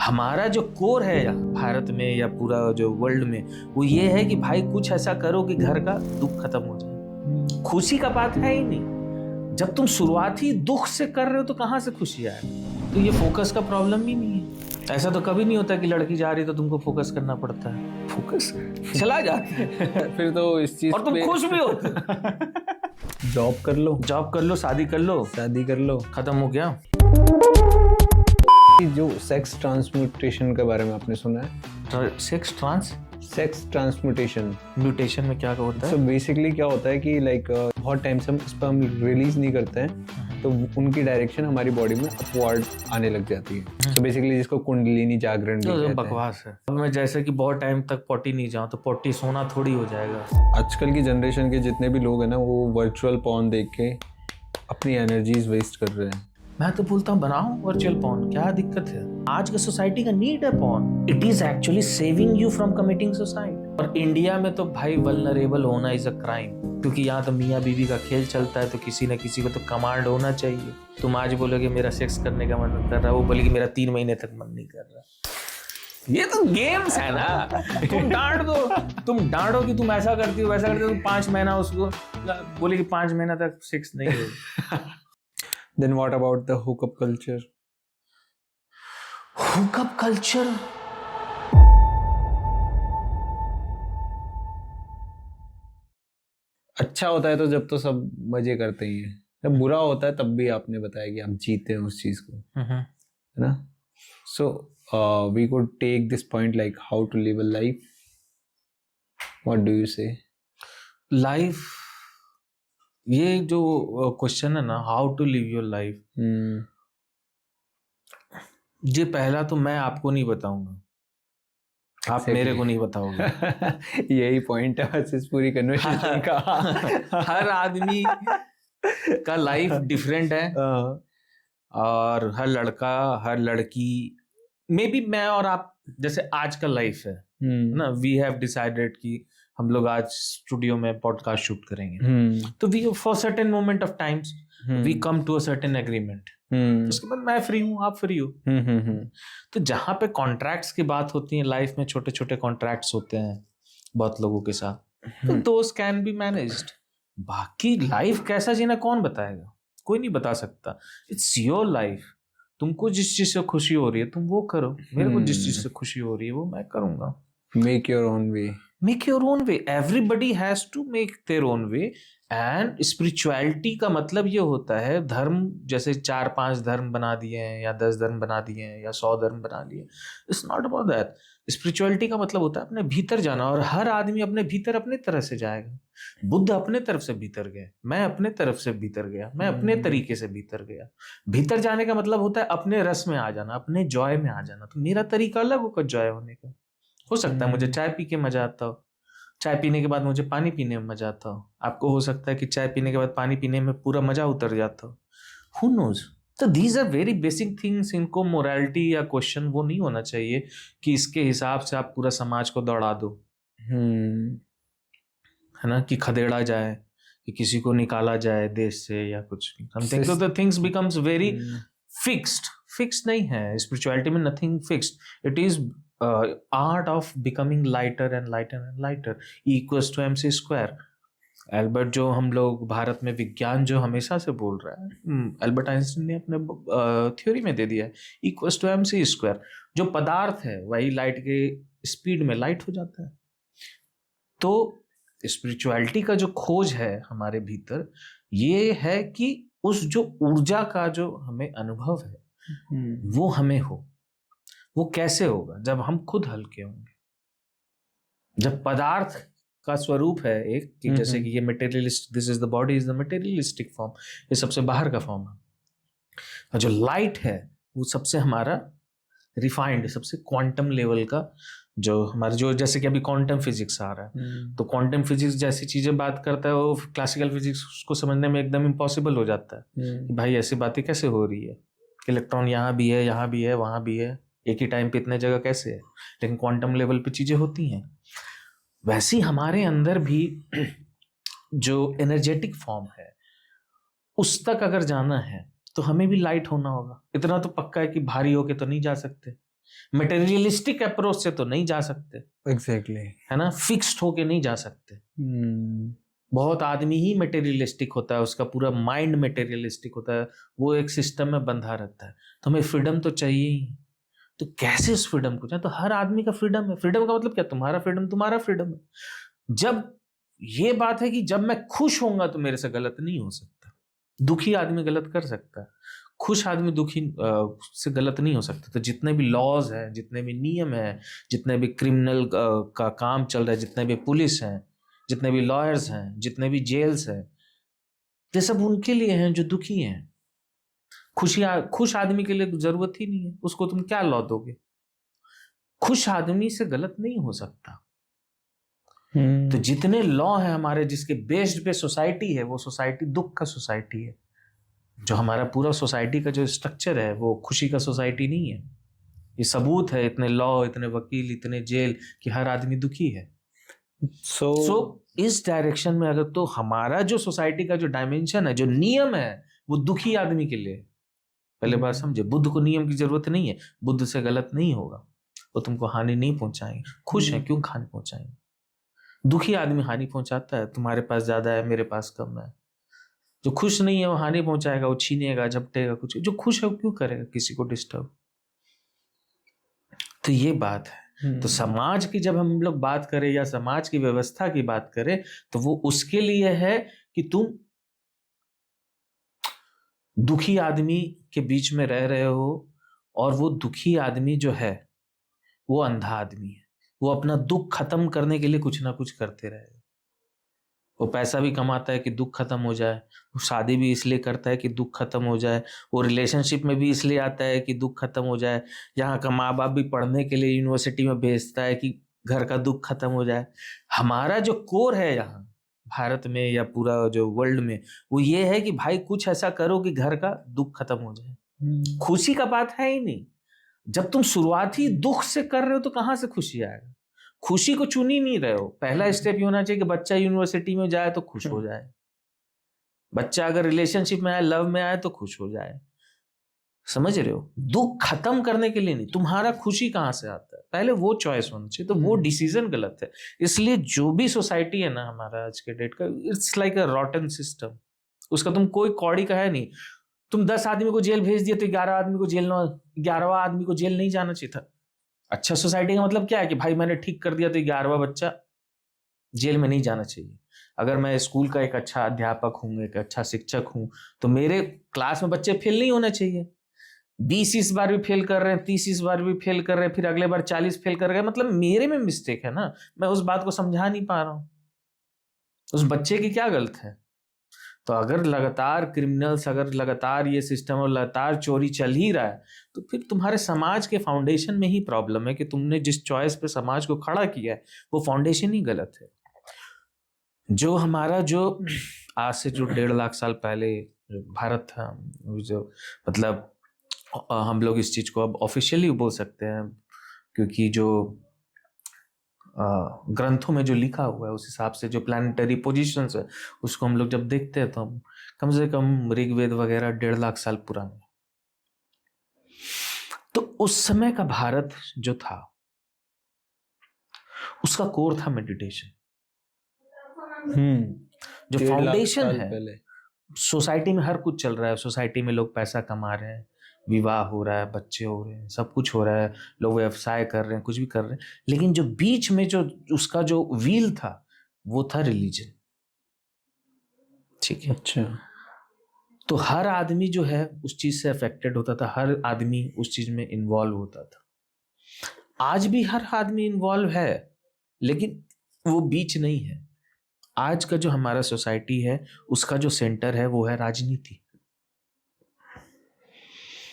हमारा जो कोर है भारत में या पूरा जो वर्ल्ड में, वो ये है कि भाई कुछ ऐसा करो कि घर का दुख खत्म हो जाए। खुशी का बात है ही नहीं। जब तुम शुरुआती दुख से कर रहे हो तो कहाँ से खुशी आए? तो ये फोकस का प्रॉब्लम ही नहीं है। ऐसा तो कभी नहीं होता कि लड़की जा रही तो तुमको फोकस करना पड़ता है, फोकस चला जाता है फिर तो इस चीज और तुम खुश भी होते। जॉब कर लो, शादी कर लो, खत्म हो गया। जो सेक्स ट्रांसम्यूटेशन के बारे में आपने सुना है? सेक्स ट्रांसम्यूटेशन म्यूटेशन में क्या होता है? So बेसिकली क्या होता है कि बहुत टाइम से हम स्पर्म रिलीज नहीं करते हैं तो उनकी डायरेक्शन हमारी बॉडी में अपवर्ड आने लग जाती है। तो बेसिकली जिसको कुंडलिनी जागरण भी कहते हैं। बकवास है। अब मैं जैसे कि बहुत टाइम तक पॉटी नहीं जाऊं तो पॉटी सोना थोड़ी हो जाएगा। आजकल की जनरेशन के जितने भी लोग हैं ना, वो वर्चुअल पॉर्न देख के अपनी एनर्जीज वेस्ट कर रहे हैं। मैं तो बोलता हूँ बनाओ वर्चुअल पॉर्न, क्या दिक्कत है? आज के सोसाइटी का नीड है porn. It is actually saving you from committing suicide. और इंडिया में तो भाई वल्नरेबल होना इज अ क्राइम, क्योंकि यहाँ तो मियाँ बीवी का खेल चलता है, तो किसी न किसी को तो कमांड होना चाहिए। तुम आज बोलोगे मेरा सेक्स करने का मन कर रहा है, वो बोलेगी मेरा 3 महीने तक मन नहीं कर रहा। ये तो गेम्स है ना। तुम डांटो कि तुम ऐसा करती हो वैसा करती हो, 5 महीना उसको बोले कि 5 महीना तक सेक्स नहीं होगा। Then what about the hookup culture? Hookup culture? अच्छा होता है तो जब तो सब मजे करते ही हैं, जब बुरा होता है तब भी आपने बताया कि आप जीते हैं उस चीज को, है ना? So we could take this point like how to live a life. What do you say? Life, ये जो क्वेश्चन है ना, how to live your life, ये पहला तो मैं आपको नहीं बताऊंगा, आप मेरे को नहीं बताओगे। यही पॉइंट है बस इस पूरी कन्वर्सेशन का। हर आदमी का लाइफ डिफरेंट है और हर लड़का हर लड़की, मे बी मैं और आप जैसे आज का लाइफ है ना, वी हैव डिसाइडेड कि हम लोग आज स्टूडियो में पॉडकास्ट शूट करेंगे, तो we for certain moment of times we come to a certain agreement. उसके बाद मैं फ्री हूँ, आप फ्री हो। तो जहां पे कॉन्ट्रैक्ट्स की बात होती है लाइफ में, छोटे छोटे कॉन्ट्रैक्ट्स होते हैं बहुत लोगों के साथ, तो दोस कैन बी मैनेज्ड। बाकी लाइफ कैसा जीना कौन बताएगा? कोई नहीं बता सकता। It's your life. तुमको जिस चीज से खुशी हो रही है तुम वो करो, मेरे को जिस चीज से खुशी हो रही है वो मैं करूंगा। Make your own way. Make your own way. Everybody has to make their own way. And spirituality का मतलब ये होता है, धर्म जैसे 4-5 धर्म बना दिए हैं या 10 धर्म बना दिए हैं या 100 धर्म बना लिए, it's not about that. Spirituality का मतलब होता है अपने भीतर जाना, और हर आदमी अपने भीतर अपने तरह से जाएगा। बुद्ध अपने तरफ से भीतर गए, मैं अपने तरफ से भीतर गया, मैं अपने तरीके से भीतर गया। भीतर जाने का मतलब होता है अपने रस में आ जाना, अपने जॉय में आ जाना। तो मेरा तरीका अलग होगा जॉय होने का। हो सकता है मुझे चाय पी के मजा आता हो, चाय पीने के बाद मुझे पानी पीने में मजा आता हो। आपको हो सकता है कि चाय पीने के बाद पानी पीने में पूरा मजा उतर जाता हो। Who knows? तो these are very basic things। इनको मोरालिटी या क्वेश्चन वो नहीं होना चाहिए कि इसके हिसाब से आप पूरा समाज को दौड़ा दो, है ना, कि खदेड़ा जाए, कि किसी को निकाला जाए देश से या कुछ। समथिंग तो the things becomes very fixed. Fixed नहीं है स्पिरिचुअलिटी में, nothing fixed. It is art of becoming lighter and lighter and lighter equals to mc square। Albert जो हम लोग भारत में विज्ञान जो हमेशा से बोल रहा है, एल्बर्ट आइंस्टाइन ने अपने थ्योरी में दे दिया है, इक्वल्स टू mc स्क्वायर। जो पदार्थ है वही लाइट के स्पीड में लाइट हो जाता है। तो स्पिरिचुअलिटी का जो खोज है हमारे भीतर, ये है कि उस जो ऊर्जा का जो हमें अनुभव है वो हमें हो। वो कैसे होगा? जब हम खुद हल्के होंगे, जब पदार्थ का स्वरूप है एक, कि जैसे कि ये materialist, this is the body is the materialistic form, ये सबसे बाहर का फॉर्म है। और जो लाइट है वो सबसे हमारा रिफाइंड, सबसे क्वांटम लेवल का, जो हमारे जो जैसे कि अभी क्वांटम फिजिक्स आ रहा है, तो क्वांटम फिजिक्स जैसी चीजें बात करता है वो क्लासिकल फिजिक्स को समझने में एकदम इम्पॉसिबल हो जाता है कि भाई ऐसी बातें कैसे हो रही है, इलेक्ट्रॉन यहाँ भी है, यहाँ भी है, वहां भी है, एक ही टाइम पे इतने जगह कैसे है? लेकिन क्वांटम लेवल पे चीजें होती हैं। वैसे हमारे अंदर भी जो एनर्जेटिक फॉर्म है उस तक अगर जाना है तो हमें भी लाइट होना होगा। इतना तो पक्का है कि भारी होके तो नहीं जा सकते, मटेरियलिस्टिक अप्रोच से तो नहीं जा सकते, एग्जैक्टली, है ना, फिक्स्ड होके नहीं जा सकते। बहुत आदमी ही मटेरियलिस्टिक होता है, उसका पूरा माइंड मटेरियलिस्टिक होता है, वो एक सिस्टम में बंधा रहता है। तो हमें फ्रीडम तो चाहिए ही, तो कैसे उस फ्रीडम को चाहे? तो हर आदमी का फ्रीडम है। फ्रीडम का मतलब क्या? तुम्हारा फ्रीडम तुम्हारा फ्रीडम है। जब ये बात है कि जब मैं खुश होऊंगा तो मेरे से गलत नहीं हो सकता। दुखी आदमी गलत कर सकता है, खुश आदमी दुखी से गलत नहीं हो सकता। तो जितने भी लॉज हैं, जितने भी नियम हैं, जितने भी क्रिमिनल का काम चल रहा है, जितने भी पुलिस हैं, जितने भी लॉयर्स हैं, जितने भी जेल्स हैं, ये सब उनके लिए हैं जो दुखी हैं। खुश आदमी के लिए जरूरत ही नहीं है, उसको तुम क्या लॉ दोगे? खुश आदमी से गलत नहीं हो सकता। तो जितने लॉ है हमारे, जिसके बेस्ड पे सोसाइटी है, वो सोसाइटी दुख का सोसाइटी है। जो हमारा पूरा सोसाइटी का जो स्ट्रक्चर है वो खुशी का सोसाइटी नहीं है। ये सबूत है, इतने लॉ, इतने वकील, इतने जेल, कि हर आदमी दुखी है। सो इस डायरेक्शन में अगर, तो हमारा जो सोसाइटी का जो डायमेंशन है, जो नियम है, वो दुखी आदमी के लिए। पहले बात समझे, बुद्ध को नियम की जरूरत नहीं है, बुद्ध से गलत नहीं होगा, वो तुमको हानि नहीं पहुंचाएंगे। खुश है क्यों हानि पहुंचाएंगे? दुखी आदमी हानि पहुंचाता है, तुम्हारे पास ज्यादा है, मेरे पास कम है। जो खुश नहीं है वो हानि पहुंचाएगा, वो छीनेगा, झपटेगा कुछ। जो खुश है वो क्यों करेगा किसी को डिस्टर्ब? तो ये बात है। तो समाज की जब हम लोग बात करें या समाज की व्यवस्था की बात करें, तो वो उसके लिए है कि तुम दुखी आदमी के बीच में रह रहे हो, और वो दुखी आदमी जो है वो अंधा आदमी है। वो अपना दुख खत्म करने के लिए कुछ ना कुछ करते रहेगा। वो पैसा भी कमाता है कि दुख खत्म हो जाए, वो शादी भी इसलिए करता है कि दुख खत्म हो जाए, वो रिलेशनशिप में भी इसलिए आता है कि दुख खत्म हो जाए, यहाँ का माँ बाप भी पढ़ने के लिए यूनिवर्सिटी में भेजता है कि घर का दुख खत्म हो जाए। हमारा जो कोर है यहाँ भारत में या पूरा जो वर्ल्ड में, वो ये है कि भाई कुछ ऐसा करो कि घर का दुख खत्म हो जाए। खुशी का बात है ही नहीं। जब तुम शुरुआती दुख से कर रहे हो तो कहाँ से खुशी आएगा? खुशी को चुन ही नहीं रहे हो। पहला स्टेप ये होना चाहिए कि बच्चा यूनिवर्सिटी में जाए तो खुश हो जाए, बच्चा अगर रिलेशनशिप में आए, लव में आए तो खुश हो जाए। समझ रहे हो? दुख खत्म करने के लिए नहीं। तुम्हारा खुशी कहाँ से आता है, पहले वो चॉइस होनी चाहिए। तो वो डिसीजन गलत है। इसलिए जो भी सोसाइटी है ना हमारा आज के डेट का, इट्स लाइक अ रॉटन सिस्टम। उसका तुम कोई कौड़ी का है नहीं। तुम 10 आदमी को जेल भेज दिए तो 11 आदमी को जेल, 11वां आदमी को जेल नहीं जाना चाहिए था। अच्छा सोसाइटी का मतलब क्या है कि भाई मैंने ठीक कर दिया तो 11वां बच्चा जेल में नहीं जाना चाहिए। अगर मैं स्कूल का एक अच्छा अध्यापक हूँ, एक अच्छा शिक्षक हूँ, तो मेरे क्लास में बच्चे फेल नहीं होने चाहिए। 20 बार भी फेल कर रहे हैं, 30 बार भी फेल कर रहे हैं, फिर अगले बार 40 फेल कर गए, मतलब मेरे में मिस्टेक है ना। मैं उस बात को समझा नहीं पा रहा हूँ, उस बच्चे की क्या गलत है? तो अगर लगातार क्रिमिनल्स, अगर लगातार ये सिस्टम और लगातार चोरी चल ही रहा है, तो फिर तुम्हारे समाज के फाउंडेशन में ही प्रॉब्लम है कि तुमने जिस चॉइस पे समाज को खड़ा किया है वो फाउंडेशन ही गलत है। जो हमारा जो आज से जो 1.5 लाख साल पहले जो भारत था, जो मतलब हम लोग इस चीज को अब ऑफिशियली बोल सकते हैं, क्योंकि जो ग्रंथों में जो लिखा हुआ है उस हिसाब से जो प्लानिटरी पोजीशंस है उसको हम लोग जब देखते हैं तो हम कम से कम ऋग्वेद वगैरह 1.5 लाख साल पुराने। तो उस समय का भारत जो था उसका कोर था मेडिटेशन। जो फाउंडेशन है, सोसाइटी में हर कुछ चल रहा है, सोसाइटी में लोग पैसा कमा रहे हैं, विवाह हो रहा है, बच्चे हो रहे हैं, सब कुछ हो रहा है, लोग व्यवसाय कर रहे हैं, कुछ भी कर रहे हैं, लेकिन जो बीच में जो उसका जो व्हील था वो था रिलीजन। ठीक है? अच्छा। तो हर आदमी जो है उस चीज से अफेक्टेड होता था, हर आदमी उस चीज में इन्वॉल्व होता था। आज भी हर आदमी इन्वॉल्व है, लेकिन वो बीच नहीं है। आज का जो हमारा सोसाइटी है उसका जो सेंटर है वो है राजनीति,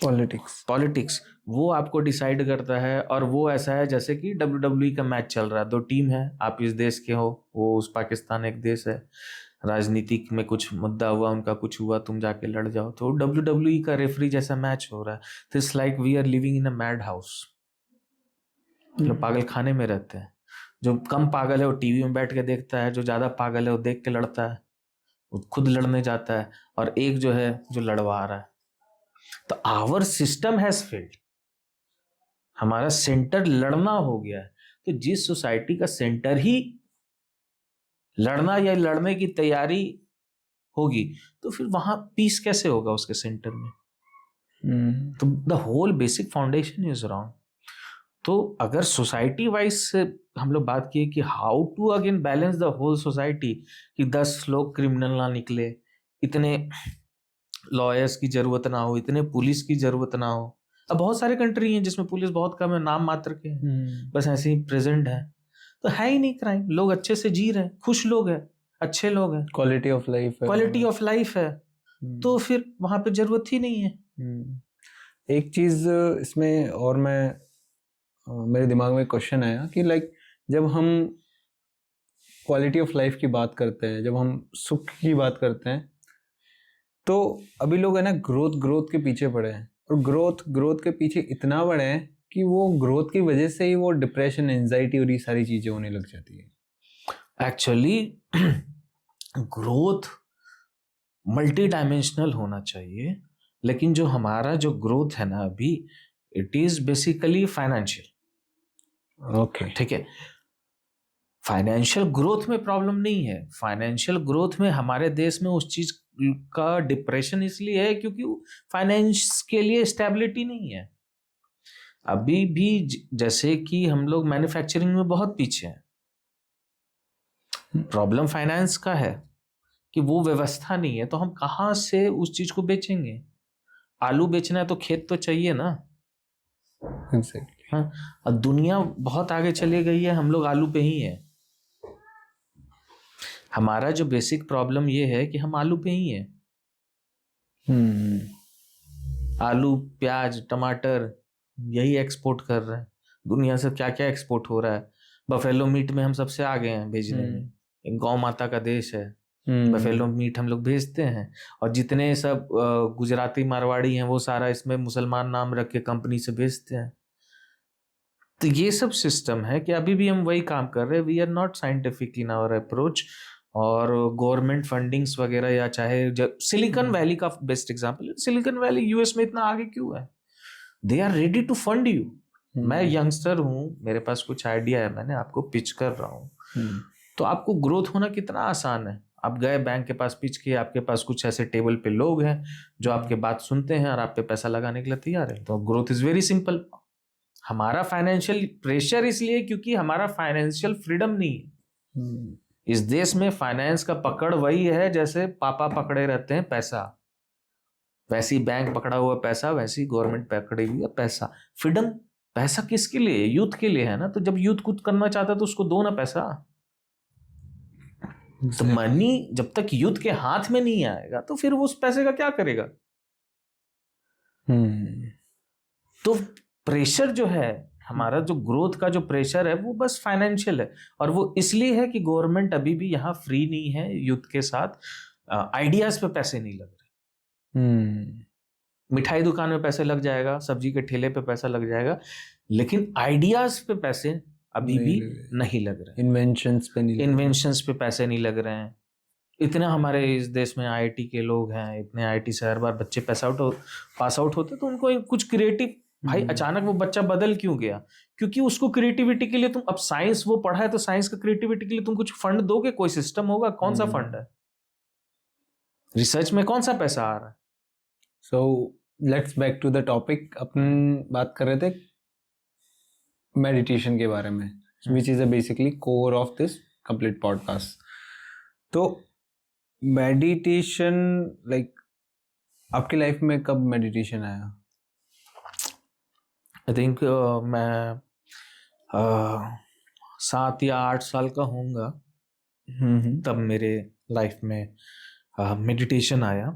पॉलिटिक्स। वो आपको डिसाइड करता है, और वो ऐसा है जैसे कि WWE का मैच चल रहा है, 2 टीम है, आप इस देश के हो, वो उस पाकिस्तान एक देश है, राजनीतिक में कुछ मुद्दा हुआ, उनका कुछ हुआ, तुम जाके लड़ जाओ, तो WWE का रेफरी जैसा मैच हो रहा है। तो it's like we are living in a mad house. लोग पागल खाने में रहते हैं। जो कम पागल है वो टीवी में बैठ के देखता है, जो ज्यादा पागल है वो देख के लड़ता है, वो खुद लड़ने जाता है, और एक जो है जो लड़वा रहा है। तो आवर सिस्टम हैज फेल्ड। हमारा सेंटर लड़ना हो गया है। तो जिस सोसाइटी का सेंटर ही लड़ना या लड़ने की तैयारी होगी, तो फिर वहां पीस कैसे होगा उसके सेंटर में? तो the whole basic foundation is wrong. तो अगर सोसाइटी वाइज से हम लोग बात किए कि how to again balance the whole society, कि 10 लोग क्रिमिनल ना निकले, इतने लॉयर्स की जरूरत ना हो, इतने पुलिस की जरूरत ना हो। अब बहुत सारे कंट्री हैं जिसमें पुलिस बहुत कम है, नाम मात्र के हैं, बस ऐसे ही प्रेजेंट है, तो है ही नहीं क्राइम, लोग अच्छे से जी रहे हैं, खुश लोग हैं, अच्छे लोग हैं, क्वालिटी ऑफ लाइफ है, क्वालिटी ऑफ लाइफ है, तो फिर वहां पे जरूरत ही नहीं है। एक चीज इसमें और मेरे दिमाग में क्वेश्चन आया कि लाइक जब हम क्वालिटी ऑफ लाइफ की बात करते हैं, जब हम सुख की बात करते हैं, तो अभी लोग है ना ग्रोथ के पीछे पड़े हैं, और ग्रोथ के पीछे इतना बड़े हैं कि वो ग्रोथ की वजह से ही वो डिप्रेशन, एंजाइटी और ये सारी चीजें होने लग जाती है। एक्चुअली ग्रोथ मल्टी डायमेंशनल होना चाहिए, लेकिन जो हमारा जो ग्रोथ है ना अभी, it is basically financial. Okay, ठीक है, फाइनेंशियल ग्रोथ में प्रॉब्लम नहीं है। फाइनेंशियल ग्रोथ में हमारे देश में उस चीज का डिप्रेशन इसलिए है क्योंकि फाइनेंस के लिए स्टेबिलिटी नहीं है अभी भी। जैसे कि हम लोग मैन्युफैक्चरिंग में बहुत पीछे हैं, प्रॉब्लम फाइनेंस का है कि वो व्यवस्था नहीं है, तो हम कहाँ से उस चीज को बेचेंगे? आलू बेचना है तो खेत तो चाहिए ना। exactly. हाँ, अब दुनिया बहुत आगे चली गई है, हम लोग आलू पे ही हैं। हमारा जो बेसिक प्रॉब्लम ये है कि हम आलू पे ही हैं। आलू, प्याज, टमाटर यही एक्सपोर्ट कर रहे हैं। दुनिया से क्या क्या एक्सपोर्ट हो रहा है। बफेलो मीट में हम सबसे आगे हैं भेजने में, गौ माता का देश है, बफेलो मीट हम लोग भेजते हैं। और जितने सब गुजराती मारवाड़ी हैं वो सारा इसमें मुसलमान नाम रख के कंपनी से भेजते हैं। तो ये सब सिस्टम है कि अभी भी हम वही काम कर रहे हैं। We are not scientific in our approach. और गवर्नमेंट फंडिंग्स वगैरह, या चाहे सिलिकॉन वैली का best example, Silicon Valley US में इतना आगे क्यों है? They are ready to fund you. मैं यंगस्टर हूँ, मेरे पास कुछ आइडिया है, मैंने आपको पिच कर रहा हूँ, तो आपको ग्रोथ होना कितना आसान है। आप गए बैंक के पास पिच किए, आपके पास कुछ ऐसे टेबल पे लोग हैं जो आपके बात सुनते हैं और आप पे पैसा लगाने के लिए तैयार है, तो ग्रोथ इज वेरी सिंपल। हमारा फाइनेंशियल प्रेशर इसलिए क्योंकि हमारा फाइनेंशियल फ्रीडम नहीं है। इस देश में फाइनेंस का पकड़ वही है जैसे पापा पकड़े रहते हैं पैसा, वैसी बैंक पकड़ा हुआ पैसा, वैसी गवर्नमेंट पकड़ी हुई है पैसा। फ्रीडम, पैसा किसके लिए? यूथ के लिए है ना। तो जब यूथ कुछ करना चाहता है तो उसको दो ना पैसा। तो मनी जब तक यूथ के हाथ में नहीं आएगा तो फिर वो उस पैसे का क्या करेगा? तो प्रेशर जो है हमारा, जो ग्रोथ का जो प्रेशर है, वो बस फाइनेंशियल है। और वो इसलिए है कि गवर्नमेंट अभी भी यहाँ फ्री नहीं है यूथ के साथ। आइडियाज पे पैसे नहीं लग रहे। मिठाई दुकान में पैसे लग जाएगा, सब्जी के ठेले पे पैसा लग जाएगा, लेकिन आइडियाज पे पैसे अभी भी नहीं लग रहे। इन्वेंशंस पे पैसे नहीं लग रहे हैं। इतने हमारे इस देश में आईआईटी के लोग हैं, इतने आईआईटी से हर बार बच्चे पास आउट होते, तो उनको कुछ क्रिएटिव, भाई अचानक वो बच्चा बदल क्यों गया? क्योंकि उसको क्रिएटिविटी के लिए तुम, अब साइंस वो पढ़ा है तो साइंस का क्रिएटिविटी के लिए तुम कुछ फंड दोगे, कोई सिस्टम होगा। कौन सा फंड है? रिसर्च में कौन सा पैसा आ रहा है? So let's back to the topic. अपन बात कर रहे थे मेडिटेशन के बारे में, which is basically core of this complete podcast. तो मेडिटेशन, लाइक आपकी लाइफ में कब मेडिटेशन आया? आई थिंक मैं 7 या 8 साल का होऊंगा, तब मेरे लाइफ में मेडिटेशन आया।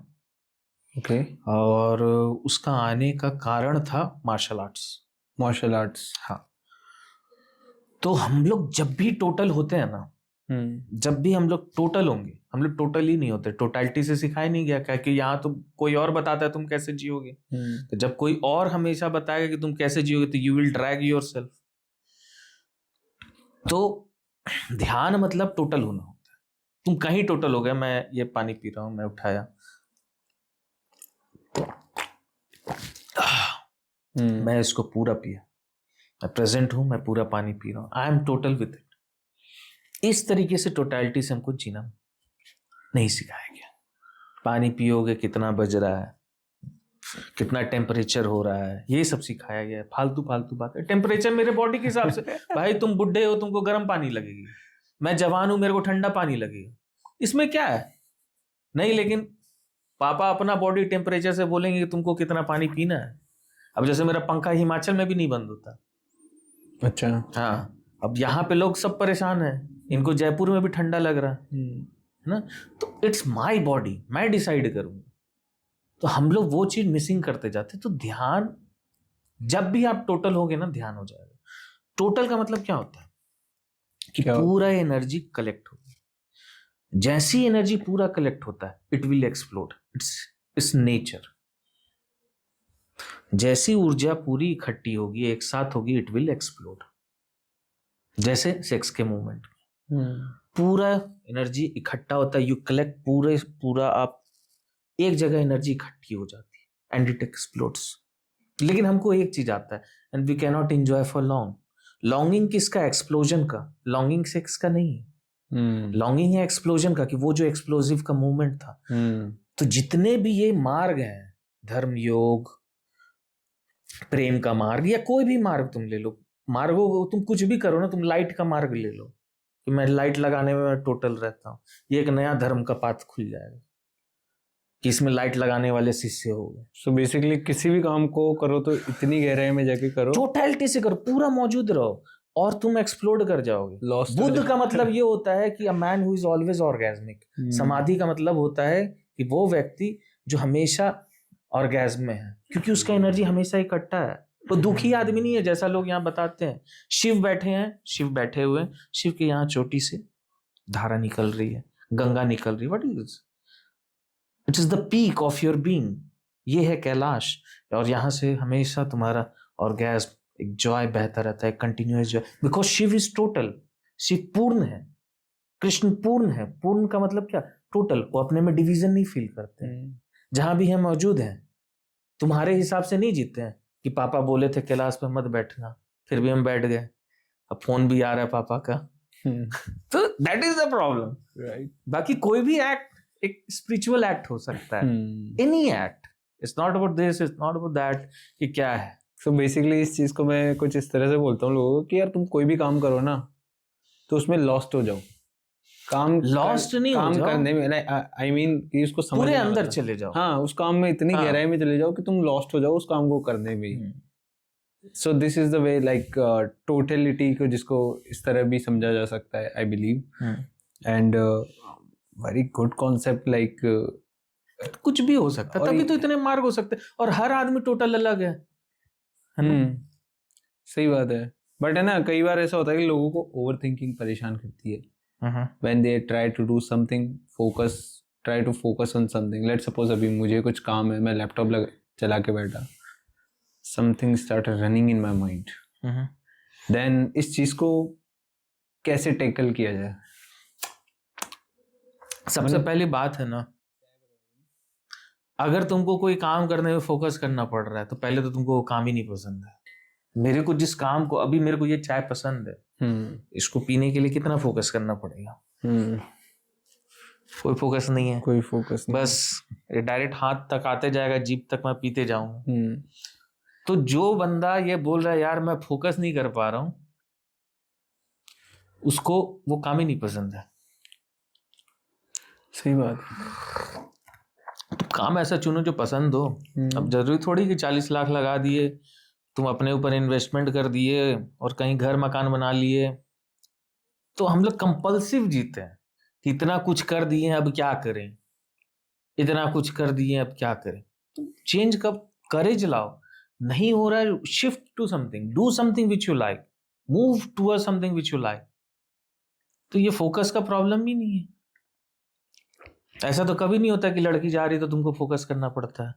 ओके। और उसका आने का कारण था मार्शल आर्ट्स। हाँ, तो हम लोग जब भी टोटल होते हैं ना, जब भी हम लोग टोटल होंगे, हम लोग टोटल ही नहीं होते। टोटलिटी से सिखाया नहीं गया क्या कि यहाँ तो कोई और बताता है तुम कैसे जियोगे। तो जब कोई और हमेशा बताएगा कि तुम कैसे जियोगे, तो यू विल ड्रैग योरसेल्फ। तो ध्यान मतलब टोटल होना होता है। तुम कहीं टोटल हो गए, मैं ये पानी पी रहा हूं, मैं उठाया, मैं इसको पूरा पिया, मैं प्रेजेंट हूं, मैं पूरा पानी पी रहा हूं, I am total with it. इस तरीके से टोटलिटी से हमको जीना नहीं सिखाया गया। पानी पियोगे कितना बज रहा है, कितना टेम्परेचर हो रहा है, ये सब सिखाया गया है। फालतू फालतू बात है। टेम्परेचर मेरे बॉडी के हिसाब से भाई तुम बुढ़े हो, तुमको गर्म पानी लगेगी, मैं जवान हूं, मेरे को ठंडा पानी लगेगा, इसमें क्या है? नहीं, लेकिन पापा अपना बॉडी टेम्परेचर से बोलेंगे कि तुमको कितना पानी पीना है। अब जैसे मेरा पंखा हिमाचल में भी नहीं बंद होता। अच्छा। हाँ, अब यहाँ पे लोग सब परेशान हैं, इनको जयपुर में भी ठंडा लग रहा है ना। तो इट्स माय बॉडी, मैं डिसाइड करूंगा। तो हम लोग वो चीज मिसिंग करते जाते। तो ध्यान, जब भी आप टोटल होगे ना, ध्यान हो जाएगा। टोटल का मतलब क्या होता है कि पूरा एनर्जी कलेक्ट होगी। जैसी एनर्जी पूरा कलेक्ट होता है, it will explode. It's nature. जैसी ऊर्जा पूरी इकट्ठी होगी, एक साथ होगी, इट विल एक्सप्लोड। जैसे सेक्स के मूवमेंट में पूरा एनर्जी इकट्ठा होता है, यू कलेक्ट पूरा आप एक जगह एनर्जी इकट्ठी हो जाती है एंड इट एक्सप्लोड्स। लेकिन हमको एक चीज आता है, and we can not enjoy for long. Longing किसका? एक्सप्लोजन का। लॉन्गिंग सेक्स का नहीं है, लॉन्गिंग है एक्सप्लोजन का, कि वो जो एक्सप्लोजिव का मूवमेंट था। तो जितने भी ये मार्ग हैं, धर्म, योग, प्रेम का मार्ग, या कोई भी मार्ग तुम ले लो, मार्गों को तुम कुछ भी करो ना, तुम लाइट का मार्ग ले लो कि मैं लाइट लगाने में मैं टोटल रहता हूँ, ये एक नया धर्म का पाथ खुल जाएगा कि इसमें लाइट लगाने वाले शिष्य हो गए। सो बेसिकली किसी भी काम को करो तो इतनी गहराई में जाके करो, टोटलिटी से करो, पूरा मौजूद रहो और तुम एक्सप्लोड कर जाओगे। बुद्ध का मतलब ये होता है कि a man who is always orgasmic. समाधि का मतलब होता है कि वो व्यक्ति जो हमेशा ऑर्गेज्म में है, क्योंकि उसका एनर्जी हमेशा इकट्ठा है। वो दुखी आदमी नहीं है जैसा लोग यहाँ बताते हैं। शिव बैठे हैं, शिव बैठे हुए हैं, शिव के यहाँ चोटी से धारा निकल रही है, गंगा निकल रही है। What is it? Is the peak of your being. ये है कैलाश, और यहाँ से हमेशा तुम्हारा ऑर्गेज्म, एक जॉय बहता रहता है, continuous joy, because Shiva is total. Shiva पूर्ण है, कृष्ण पूर्ण है। पूर्ण का मतलब क्या? टोटल। वो अपने में डिवीजन नहीं फील करते हैं, जहां भी हम मौजूद हैं। तुम्हारे हिसाब से नहीं जीते हैं कि पापा बोले थे कैलाश पे मत बैठना, फिर भी हम बैठ गए। अब फोन भी आ रहा है पापा का। तो that is the problem, right? बाकी कोई भी एक्ट एक स्पिरिचुअल एक्ट हो सकता है, any act. It's not about this, it's not about that कि क्या है। सो बेसिकली इस चीज को मैं कुछ इस तरह से बोलता हूँ लोगों को कि यार तुम कोई भी काम करो ना, तो उसमें लॉस्ट हो जाओ। काम लॉस्ट नहीं काम हो जाओ, करने में, आई मीन कि उसको समझ पूरे अंदर चले जाओ। हाँ, उस काम में इतनी गहराई में चले जाओ कि तुम लॉस्ट हो जाओ उस काम को करने में। So this is the way, like totality को जिसको इस तरह भी समझा जा सकता है, I believe. And very good concept. Like कुछ भी हो सकता है, तभी तो इतने मार्ग हो सकते हैं, और हर आदमी टोटल अलग है ना? सही बात है। बट है ना, कई बार ऐसा होता है कि लोगों को ओवर थिंकिंग परेशान करती है। When they try to do something, try to focus on something. Let's suppose अभी मुझे कुछ काम है, मैं लैपटॉप चला के बैठा, something started running in my mind. Then इस चीज को कैसे टैकल किया जाए? सबसे पहली बात है ना, अगर तुमको कोई काम करने में फोकस करना पड़ रहा है तो पहले तो तुमको वो काम ही नहीं पसंद है। मेरे को जिस काम को, अभी मेरे को ये चाय पसंद है, इसको पीने के लिए कितना फोकस करना पड़ेगा? कोई फोकस नहीं है, कोई फोकस नहीं, बस डायरेक्ट हाथ तक आते जाएगा, जीभ तक मैं पीते जाऊंगा। तो जो बंदा ये बोल रहा है यार मैं फोकस नहीं कर पा रहा हूं, उसको वो काम ही नहीं पसंद है। सही बात। तो काम ऐसा चुनो जो पसंद हो। अब जरूरी थोड़ी कि 40 लाख लगा दिए, तुम अपने ऊपर इन्वेस्टमेंट कर दिए और कहीं घर मकान बना लिए। तो हम लोग कंपल्सिव जीते हैं कि इतना कुछ कर दिए अब क्या करें, इतना कुछ कर दिए अब क्या करें। तो चेंज कब, करेज लाओ। नहीं हो रहा है, shift to something, do something which you like, move toward something which you like. तो ये फोकस का प्रॉब्लम ही नहीं है। ऐसा तो कभी नहीं होता कि लड़की जा रही तो तुमको फोकस करना पड़ता है।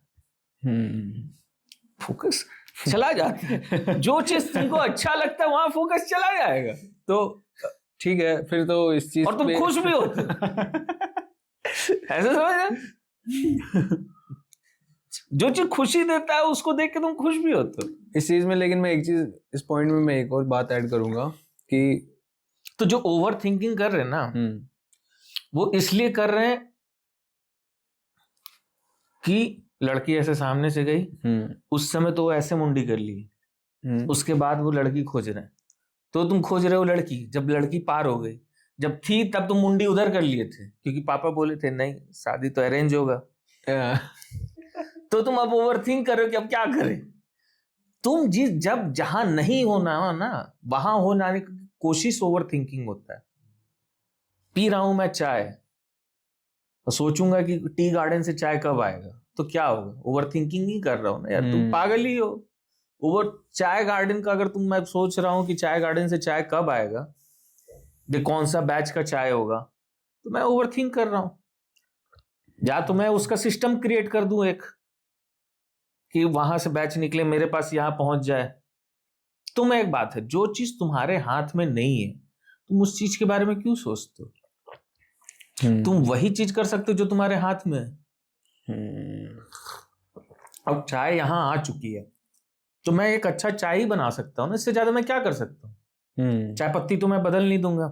फोकस चला जाता है। जो चीज तुमको अच्छा लगता है वहां फोकस चला जाएगा। तो ठीक है, फिर तो इस चीज और तुम खुश भी होते। ऐसा समझ। जो चीज खुशी देता है उसको देख के तुम खुश भी होते हो इस चीज में। लेकिन मैं एक चीज इस पॉइंट में मैं एक और बात ऐड करूंगा कि तो जो ओवर थिंकिंग कर रहे हैं ना वो इसलिए कर रहे हैं कि लड़की ऐसे सामने से गई, उस समय तो वो ऐसे मुंडी कर ली, उसके बाद वो लड़की खोज रहे हैं, तो तुम खोज रहे हो लड़की, जब लड़की पार हो गई, जब थी तब तुम मुंडी उधर कर लिए थे क्योंकि पापा बोले थे नहीं शादी तो अरेंज होगा। तो तुम अब ओवर थिंक कर रहे हो कि अब क्या करें। तुम जब जहां नहीं होना हो ना वहां होने की कोशिश ओवर थिंकिंग होता है। पी रहा हूं मैं चाय तो सोचूंगा कि टी गार्डन से चाय कब आएगा, तो क्या होगा, ओवर थिंकिंग ही कर रहा हूं ना यार, तुम पागल ही हो। ओवर चाय गार्डन का अगर मैं सोच रहा हूं कि चाय गार्डन से चाय कब आएगा, ये कौन सा बैच का चाय होगा, तो मैं ओवर थिंक कर रहा हूं। या तो मैं उसका सिस्टम क्रिएट कर दूं एक कि वहां से बैच निकले मेरे पास यहां पहुंच जाए। तो मैं एक बात है, जो चीज तुम्हारे हाथ में नहीं है तुम उस चीज के बारे में क्यों सोचते हो। तुम वही चीज कर सकते हो जो तुम्हारे हाथ में है। अब चाय यहां आ चुकी है तो मैं एक अच्छा चाय ही बना सकता हूं ना, इससे ज्यादा मैं क्या कर सकता हूं। चाय पत्ती तो मैं बदल नहीं दूंगा।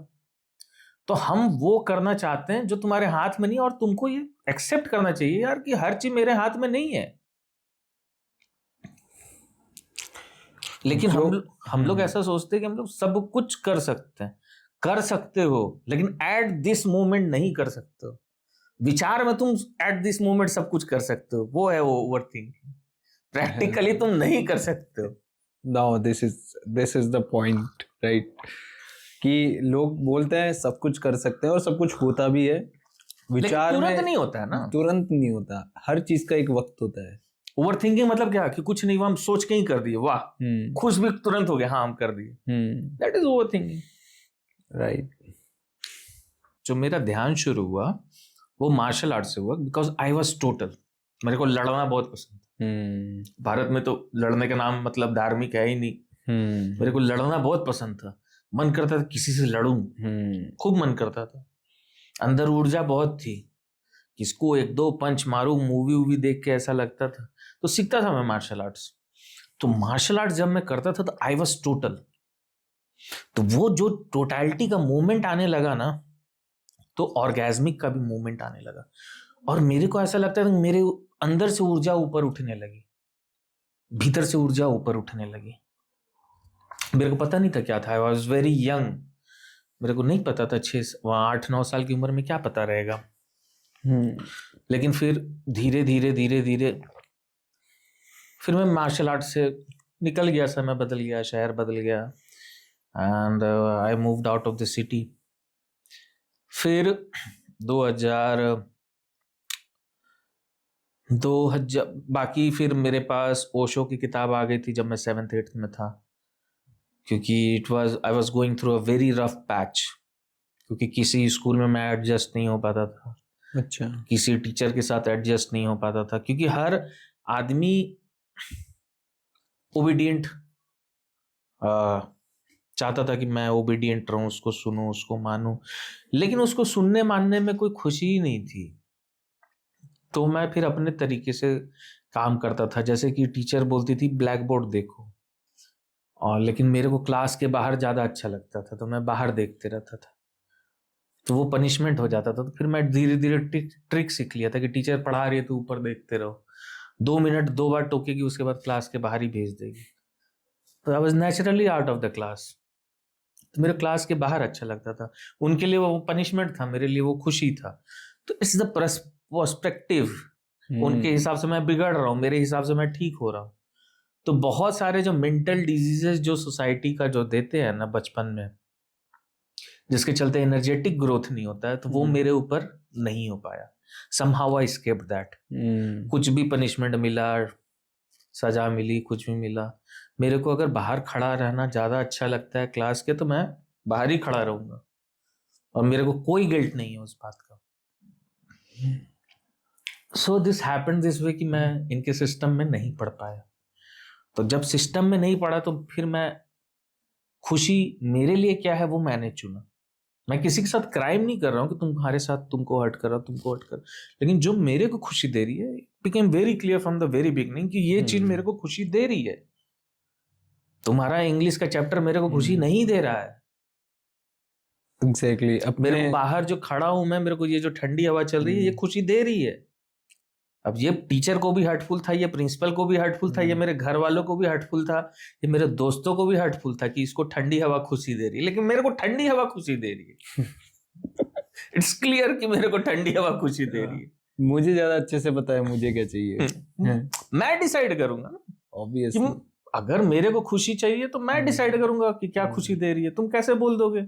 तो हम वो करना चाहते हैं जो तुम्हारे हाथ में नहीं, और तुमको ये एक्सेप्ट करना चाहिए यार कि हर चीज मेरे हाथ में नहीं है। लेकिन हम लोग ऐसा सोचते हैं कि हम लोग सब कुछ कर सकते हैं। कर सकते हो लेकिन एट दिस मोमेंट नहीं कर सकते हो। विचार में तुम एट दिस मोमेंट सब कुछ कर सकते हो, वो है वो ओवर थिंकिंग। प्रैक्टिकली तुम नहीं कर सकते हो। Now this is the point, right, कि लोग बोलते हैं सब कुछ कर सकते हैं और सब कुछ होता भी है। विचार में तुरंत नहीं होता है ना, तुरंत नहीं होता, हर चीज का एक वक्त होता है। ओवर थिंकिंग मतलब क्या कि कुछ नहीं हुआ, हम सोच के ही कर दिए, वाह खुश भी तुरंत हो गया, हाँ हम कर दिए, that is over thinking, right. जो मेरा ध्यान शुरू हुआ वो मार्शल आर्ट से हुआ, बिकॉज आई वॉज टोटल, मेरे को लड़ना बहुत पसंद था। भारत में तो लड़ने का नाम मतलब धार्मिक है ही नहीं। मेरे को लड़ना बहुत पसंद था, मन करता था किसी से लड़ूं, खूब मन करता था, अंदर ऊर्जा बहुत थी, किसको एक दो पंच मारूं, मूवी वूवी देख के ऐसा लगता था। तो सीखता था मैं मार्शल आर्ट्स। तो मार्शल आर्ट्स जब मैं करता था तो आई वॉज टोटल। तो वो जो टोटलिटी का मोमेंट आने लगा ना, तो ऑर्गेज्मिक का भी मोमेंट आने लगा, और मेरे को ऐसा लगता था मेरे अंदर से ऊर्जा ऊपर उठने लगी, भीतर से ऊर्जा ऊपर उठने लगी। मेरे को पता नहीं था क्या था, आई वॉज वेरी यंग, मेरे को नहीं पता था 8-9 साल की उम्र में क्या पता रहेगा। लेकिन फिर धीरे धीरे धीरे धीरे फिर मैं मार्शल आर्ट से निकल गया, समय बदल गया, शहर बदल गया, and I moved out of the city. फिर 2000 बाकी फिर मेरे पास ओशो की किताब आ गई थी जब मैं 7th-8th में था, क्योंकि I was going through a very rough patch, क्योंकि किसी स्कूल में मैं एडजस्ट नहीं हो पाता था, अच्छा, किसी टीचर के साथ एडजस्ट नहीं हो पाता था, क्योंकि हर आदमी ओबीडियंट चाहता था कि मैं ओबीडियंट रहूं, उसको सुनूं, उसको मानूं, लेकिन उसको सुनने मानने में कोई खुशी ही नहीं थी। तो मैं फिर अपने तरीके से काम करता था, जैसे कि टीचर बोलती थी ब्लैक बोर्ड देखो, और लेकिन मेरे को क्लास के बाहर ज़्यादा अच्छा लगता था, तो मैं बाहर देखते रहता था, तो वो पनिशमेंट हो जाता था। तो फिर मैं धीरे धीरे ट्रिक सीख लिया था कि टीचर पढ़ा रही है तो ऊपर देखते रहो, 2 मिनट 2 बार टोकेगी, उसके बाद क्लास के बाहर ही भेज देगी। तो I was naturally out of the class. तो मेरे क्लास के बाहर अच्छा लगता था, उनके लिए वो पनिशमेंट था, मेरे लिए वो खुशी था। तो इट्स द पर्सपेक्टिव, उनके हिसाब से मैं बिगड़ रहा हूँ, मेरे हिसाब से मैं ठीक हो रहा हूँ। तो बहुत सारे जो मेंटल डिजीजेस जो सोसाइटी का जो देते हैं ना बचपन में, जिसके चलते एनर्जेटिक ग्रोथ नहीं होता है, तो वो मेरे ऊपर नहीं हो पाया। Somehow I escaped that. कुछ भी पनिशमेंट मिला, सजा मिली, कुछ भी मिला, मेरे को अगर बाहर खड़ा रहना ज्यादा अच्छा लगता है क्लास के, तो मैं बाहर ही खड़ा रहूंगा, और मेरे को कोई गिल्ट नहीं है उस बात का। So this happened this way कि मैं इनके सिस्टम में नहीं पढ़ पाया। तो जब सिस्टम में नहीं पढ़ा तो फिर मैं, खुशी मेरे लिए क्या है वो मैंने चुना। मैं किसी के साथ क्राइम नहीं कर रहा हूँ कि तुम्हारे साथ तुमको हर्ट कर रहा हूँ, तुमको हर्ट कर, लेकिन जो मेरे को खुशी दे रही है became very clear from the very beginning कि ये चीज मेरे को खुशी दे रही है। तुम्हारा इंग्लिश का चैप्टर मेरे को खुशी नहीं दे रहा है। एग्जैक्टली। अब मेरे को बाहर जो खड़ा हूं मैं, मेरे को ये जो ठंडी हवा चल रही है ये खुशी दे रही है। अब ये टीचर को भी हर्टफुल था, ये प्रिंसिपल को भी हर्टफुल था, ये मेरे घर वालों को भी हर्टफुल था, ये मेरे दोस्तों को भी हर्टफुल था कि इसको ठंडी हवा खुशी दे रही है, लेकिन मेरे को ठंडी हवा खुशी दे रही है। इट्स क्लियर कि मेरे को ठंडी हवा खुशी दे रही है। मुझे ज्यादा अच्छे से पता है मुझे क्या चाहिए। मैं डिसाइड करूंगा ना, ऑब्वियसली। अगर मेरे को खुशी चाहिए तो मैं डिसाइड करूंगा कि क्या खुशी दे रही है। तुम कैसे बोल दोगे?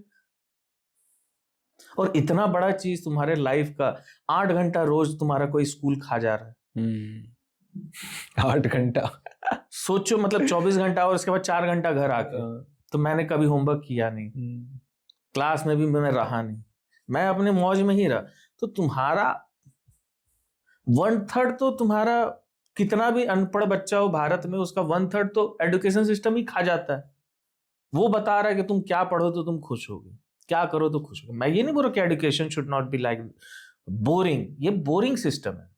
और इतना बड़ा चीज तुम्हारे लाइफ का, 8 घंटा रोज तुम्हारा कोई स्कूल खा जा रहा है। 8 घंटा सोचो, मतलब 24 घंटा और उसके बाद 4 घंटा घर आके। तो मैंने कभी होमवर्क किया नहीं, क्लास में भी मैं रहा नहीं, मैं अपने मौज में ही रहा। तो तुम्हारा 1/3 तो तुम्हारा, कितना भी अनपढ़ बच्चा हो भारत में, उसका 1/3 तो एजुकेशन सिस्टम ही खा जाता है। वो बता रहा है कि तुम क्या पढ़ो तो तुम खुश होगे, क्या करो तो खुश होगे। मैं ये नहीं बोल रहा कि education should not be like boring, ये बोरिंग सिस्टम है।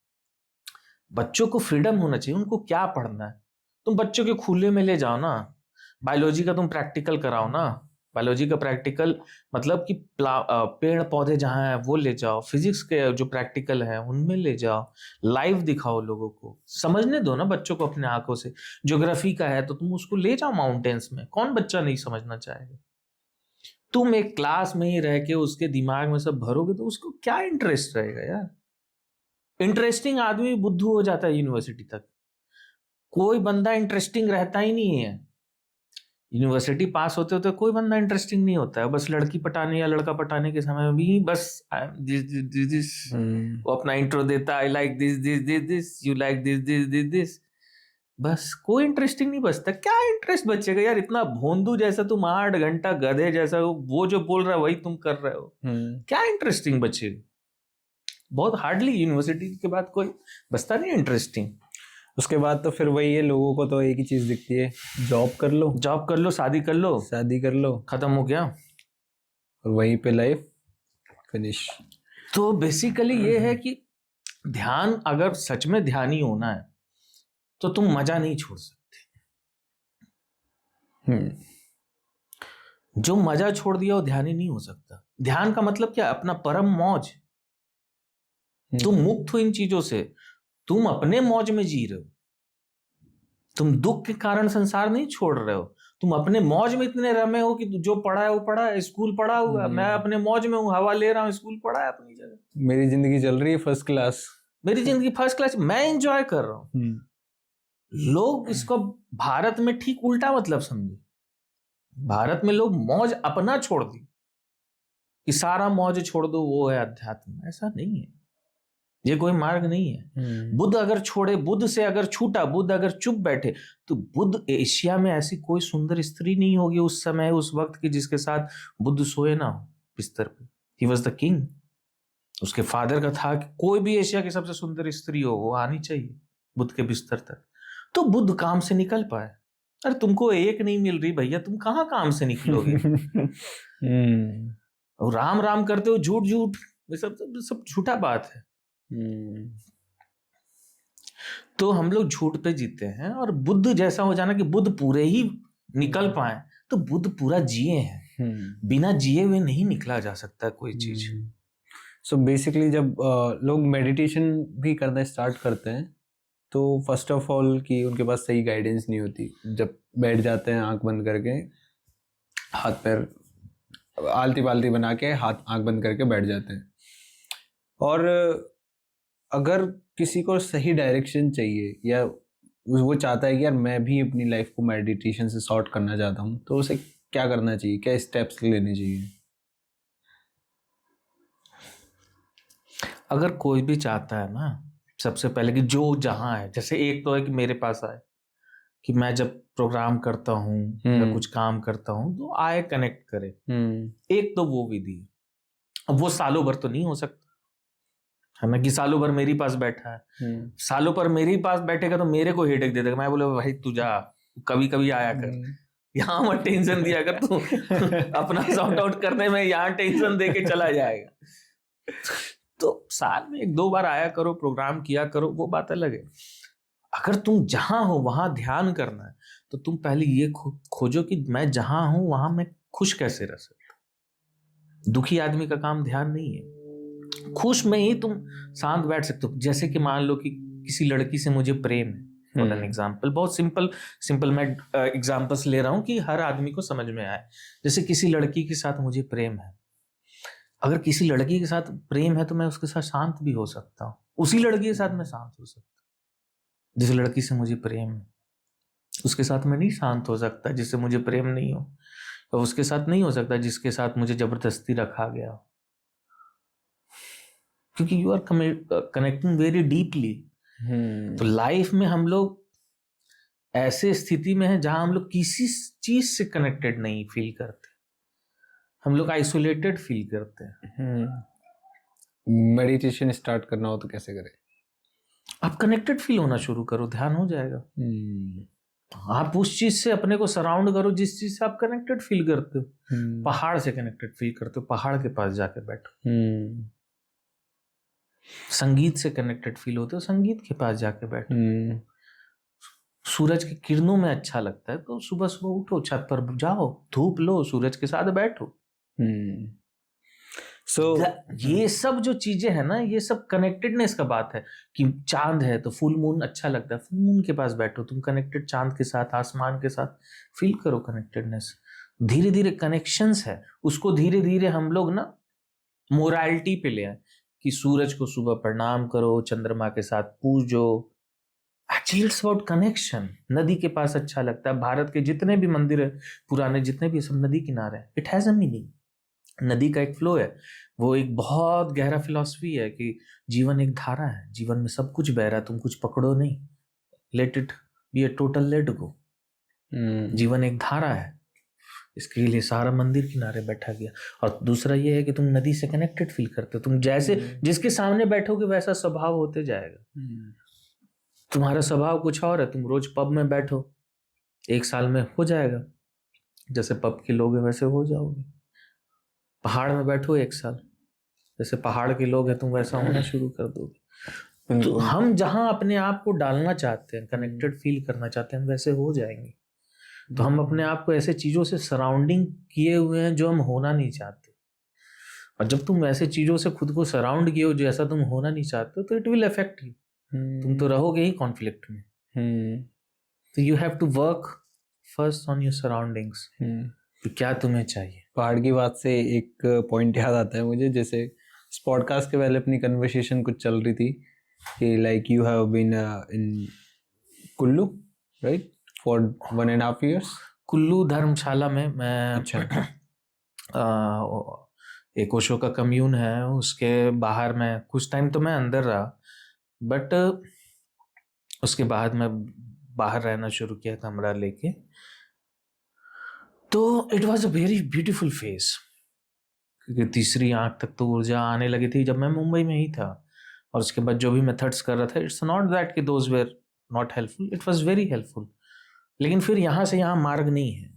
बच्चों को फ्रीडम होना चाहिए, उनको क्या पढ़ना है। तुम बच्चों के खुले में ले जाओ ना, बायोलॉजी का तुम प्रैक्टिकल कराओ ना। बायोलॉजी का प्रैक्टिकल मतलब कि पेड़ पौधे जहाँ हैं वो ले जाओ, फिजिक्स के जो प्रैक्टिकल है उनमें ले जाओ, लाइव दिखाओ, लोगों को समझने दो ना बच्चों को अपने आंखों से। ज्योग्राफी का है तो तुम उसको ले जाओ माउंटेन्स में, कौन बच्चा नहीं समझना चाहेगा। तुम एक क्लास में ही रह के उसके दिमाग में सब भरोगे तो उसको क्या इंटरेस्ट रहेगा यार। इंटरेस्टिंग आदमी बुद्धू हो जाता है यूनिवर्सिटी तक, कोई बंदा इंटरेस्टिंग रहता ही नहीं है। यूनिवर्सिटी पास होते होते कोई बंदा इंटरेस्टिंग नहीं होता है। बस लड़की पटाने या लड़का पटाने के समय में भी बस दिस वो अपना इंट्रो देता, I like this this this this, you like this this this this, बस कोई इंटरेस्टिंग नहीं बचता। क्या इंटरेस्ट बचेगा यार? इतना भोंदू जैसा तुम 8 घंटा गधे जैसा, वो जो बोल रहा है वही तुम कर रहे हो, क्या इंटरेस्टिंग बचेगा? बहुत हार्डली यूनिवर्सिटी के बाद कोई बचता नहीं इंटरेस्टिंग। उसके बाद तो फिर वही है, लोगों को तो एक ही चीज दिखती है, जॉब कर लो, जॉब कर लो, शादी कर लो, शादी कर लो, खत्म हो गया, और वहीं पे लाइफ फिनिश। तो बेसिकली ये है कि ध्यान, अगर सच में ध्यानी होना है तो तुम मजा नहीं छोड़ सकते। जो मजा छोड़ दिया वो ध्यानी नहीं हो सकता। ध्यान का मतलब क्या? अपना परम मौज। तुम मुक्त हो इन चीजों से, तुम अपने मौज में जी रहे हो। तुम दुख के कारण संसार नहीं छोड़ रहे हो, तुम अपने मौज में इतने रमे हो कि जो पढ़ा है वो पढ़ा है, स्कूल पढ़ा हुआ, मैं अपने मौज में हूँ, हवा ले रहा हूँ, स्कूल पढ़ा है अपनी जगह, मेरी जिंदगी चल रही है फर्स्ट क्लास, मेरी जिंदगी फर्स्ट क्लास, मैं एंजॉय कर रहा हूँ। लोग इसको भारत में ठीक उल्टा मतलब समझे। भारत में लोग मौज अपना छोड़ दी कि सारा मौज छोड़ दो वो है अध्यात्म। ऐसा नहीं है, ये कोई मार्ग नहीं है। बुद्ध अगर छोड़े, बुद्ध से अगर छूटा, बुद्ध अगर चुप बैठे, तो बुद्ध, एशिया में ऐसी कोई सुंदर स्त्री नहीं होगी उस समय, उस वक्त की, जिसके साथ बुद्ध सोए ना हो बिस्तर पे। He was the king. उसके फादर का था कि कोई भी एशिया की सबसे सुंदर स्त्री हो वो आनी चाहिए बुद्ध के बिस्तर तक, तो बुद्ध काम से निकल पाए। अरे तुमको एक नहीं मिल रही भैया, तुम कहाँ काम से निकलोगे? और राम राम करते हो, झूठ झूठ, ये सब झूठा बात है। तो हम लोग झूठ पे जीते हैं। और बुद्ध जैसा हो जाना कि बुद्ध पूरे ही निकल पाए, तो बुद्ध पूरा जिए हैं, बिना जिए हुए नहीं निकला जा सकता कोई चीज। सो बेसिकली जब लोग मेडिटेशन भी करना स्टार्ट करते हैं तो फर्स्ट ऑफ ऑल कि उनके पास सही गाइडेंस नहीं होती। जब बैठ जाते हैं आंख बंद करके, हाथ पैर आलती पालती बना के हाथ आंख बंद करके बैठ जाते हैं, और अगर किसी को सही डायरेक्शन चाहिए या वो चाहता है कि यार मैं भी अपनी लाइफ को मेडिटेशन से सॉर्ट करना चाहता हूँ, तो उसे क्या करना चाहिए, क्या स्टेप्स लेने चाहिए? अगर कोई भी चाहता है ना, सबसे पहले कि जो जहाँ है, जैसे एक तो है कि मेरे पास आए, कि मैं जब प्रोग्राम करता हूँ या कुछ काम करता हूँ तो आए, कनेक्ट करे। एक तो वो विधि है। अब वो सालों भर तो नहीं हो सकता है ना, कि सालों भर मेरे पास बैठा है, सालों भर मेरे पास बैठेगा तो मेरे को हेडेक दे देगा। मैं बोले भाई तू जा, कभी कभी आया कर, यहाँ मत टेंशन दिया कर, तू अपना सॉर्ट आउट करने में यहाँ टेंशन दे के चला जाएगा। तो साल में 1-2 बार आया करो, प्रोग्राम किया करो, वो बात अलग है। अगर तुम जहां हो वहां ध्यान करना है तो तुम पहले ये खोजो कि मैं जहां हूं वहां मैं खुश कैसे रह सकता। दुखी आदमी का काम ध्यान नहीं है, खुश में ही तुम शांत बैठ सकते हो। जैसे कि मान लो कि किसी लड़की से मुझे प्रेम है, फॉर एन एग्जाम्पल, बहुत सिंपल मैं एग्जाम्पल्स ले रहा हूं कि हर आदमी को समझ में आए। जैसे किसी लड़की के साथ मुझे प्रेम है, अगर किसी लड़की के साथ प्रेम है तो मैं उसके साथ शांत भी हो सकता हूँ, उसी लड़की के साथ मैं शांत हो सकता हूँ। जिस लड़की से मुझे प्रेम है उसके साथ मैं नहीं शांत हो सकता जिससे मुझे प्रेम नहीं हो, और उसके साथ नहीं हो सकता जिसके साथ मुझे जबरदस्ती रखा गया हो, क्योंकि you are connecting very deeply. तो लाइफ में हम लोग ऐसे स्थिति में हैं जहां हम लोग किसी चीज से कनेक्टेड नहीं फील करते, हम लोग आइसोलेटेड फील करते हैं। मेडिटेशन स्टार्ट करना हो तो कैसे करें? आप कनेक्टेड फील होना शुरू करो, ध्यान हो जाएगा। आप उस चीज से अपने को सराउंड करो जिस चीज से आप कनेक्टेड फील करते हो। पहाड़ से कनेक्टेड फील करते हो, पहाड़ के पास जाके बैठो। संगीत से कनेक्टेड फील होते हो, संगीत के पास जाके बैठो। सूरज की किरणों में अच्छा लगता है तो सुबह सुबह उठो, छत पर जाओ, धूप लो, सूरज के साथ बैठो। ये सब जो चीजें है ना, ये सब कनेक्टेडनेस का बात है। कि चांद है तो फुल मून अच्छा लगता है, फुल मून के पास बैठो, तुम कनेक्टेड चांद के साथ, आसमान के साथ फील करो कनेक्टेडनेस। धीरे धीरे कनेक्शंस है, उसको धीरे धीरे हम लोग ना मोरालिटी पे ले आए कि सूरज को सुबह प्रणाम करो, चंद्रमा के साथ पूजो। Actually it's about connection. नदी के पास अच्छा लगता है, भारत के जितने भी मंदिर है पुराने, जितने भी, सब नदी किनारे हैं। इट हैज अ मीनिंग, नदी का एक फ्लो है, वो एक बहुत गहरा फिलॉसफी है कि जीवन एक धारा है, जीवन में सब कुछ बह रहा है, तुम कुछ पकड़ो नहीं, let it be a total let go. जीवन एक धारा है, इसके लिए सारा मंदिर किनारे बैठा गया। और दूसरा ये है कि तुम नदी से कनेक्टेड फील करते हो, तुम जैसे जिसके सामने बैठोगे वैसा स्वभाव होते जाएगा। तुम्हारा स्वभाव कुछ और है, तुम रोज पब में बैठो, 1 साल में हो जाएगा, जैसे पब के लोग हैं वैसे हो जाओगे। पहाड़ में बैठो 1 साल, जैसे पहाड़ के लोग हैं तुम वैसा होना शुरू कर दोगे। तो हम जहां अपने आप को डालना चाहते हैं, कनेक्टेड फील करना चाहते हैं, हम वैसे हो जाएंगे। तो हम अपने आप को ऐसे चीजों से सराउंडिंग किए हुए हैं जो हम होना नहीं चाहते, और जब तुम ऐसे चीजों से खुद को सराउंड किए हो जैसा तुम होना नहीं चाहते हो, तो इट विल अफेक्ट यू। तुम तो रहोगे ही कॉन्फ्लिक्ट में। तो you have to work first on your surroundings, तो क्या तुम्हें चाहिए। पहाड़ की बात से एक पॉइंट याद आता है मुझे, जैसे इस पॉडकास्ट के पहले अपनी कन्वर्सेशन कुछ चल रही थी कि like you have been in Kullu, right, for 1.5 years। Kullu Dharamshala में मैं, अच्छा। एक ओशो का कम्यून है, उसके बाहर में कुछ टाइम तो मैं अंदर रहा, बट उसके बाद मैं बाहर रहना शुरू किया कमरा लेके। तो it was a very beautiful phase, क्योंकि तीसरी आंख तक तो ऊर्जा आने लगी थी जब मैं मुंबई में ही था। और उसके बाद जो भी मेथड्स कर रहा था, इट्स नॉट दैट कि those were not helpful, it was very helpful. लेकिन फिर यहाँ से यहाँ मार्ग नहीं है,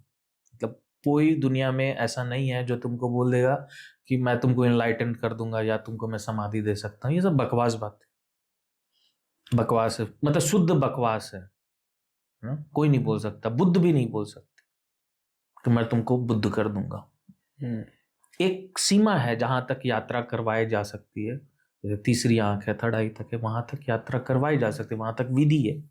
मतलब कोई दुनिया में ऐसा नहीं है जो तुमको बोल देगा कि मैं तुमको इनलाइटन कर दूंगा या तुमको मैं समाधि दे सकता हूँ। ये सब बकवास बात है, बकवास है, मतलब शुद्ध बकवास है ना? कोई नहीं बोल सकता, बुद्ध भी नहीं बोल सकते कि मैं तुमको बुद्ध कर दूंगा। एक सीमा है जहां तक यात्रा करवाई जा सकती है, जैसे तीसरी आंख है, थर्ड आई तक है, वहां तक यात्रा करवाई जा सकती है, वहां तक विधि है।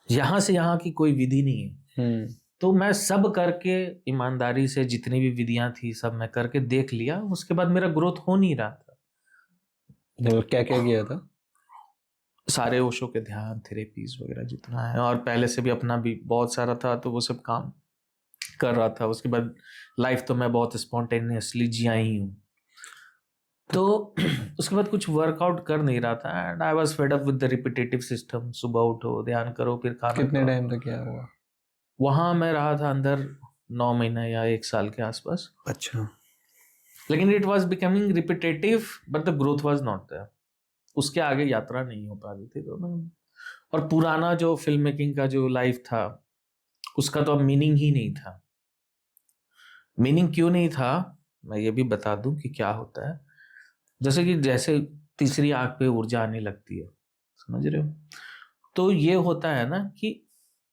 यहां से यहाँ की कोई विधि नहीं है। तो मैं सब करके ईमानदारी से जितनी भी विधियां थी सब मैं करके देख लिया, उसके बाद मेरा ग्रोथ हो नहीं रहा था। तो क्या क्या किया था? सारे ओशो के ध्यान, थेरेपीज वगैरह जितना है, और पहले से भी अपना भी बहुत सारा था, तो वो सब काम कर रहा था। उसके बाद लाइफ तो मैं बहुत स्पॉन्टेनियसली जिया ही हूँ। तो उसके बाद कुछ वर्कआउट कर नहीं रहा था, and I was fed up with the repetitive system. सुबह उठो, ध्यान करो, फिर खाना। कितने टाइम तक क्या हुआ? वहां मैं रहा था अंदर 9 महीना या 1 साल के आसपास। अच्छा। लेकिन it was becoming repetitive, but the growth was not there. उसके आगे यात्रा नहीं हो पा रही थी। तो मैं, और पुराना जो फिल्म मेकिंग का जो लाइफ था उसका तो अब मीनिंग ही नहीं था। मीनिंग क्यों नहीं था, मैं ये भी बता दूं कि क्या होता है। जैसे तीसरी आंख पे ऊर्जा आने लगती है, समझ रहे हो? तो ये होता है ना कि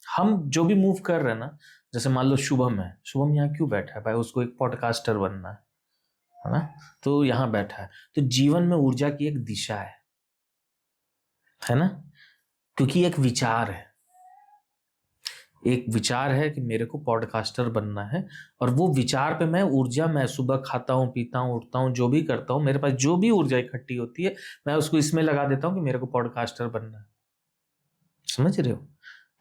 हम जो भी मूव कर रहे हैं ना, जैसे मान लो शुभम है, शुभम यहाँ क्यों बैठा है भाई? उसको एक पॉडकास्टर बनना है ना? तो यहाँ बैठा है। तो जीवन में ऊर्जा की एक दिशा है ना? क्योंकि एक विचार है, एक विचार है कि मेरे को पॉडकास्टर बनना है, और वो विचार पे मैं ऊर्जा, मैं सुबह खाता हूँ, पीता हूँ, उठता हूँ, जो भी करता हूँ, मेरे पास जो भी ऊर्जा इकट्ठी होती है मैं उसको इसमें लगा देता हूँ कि मेरे को पॉडकास्टर बनना है। समझ रहे हो?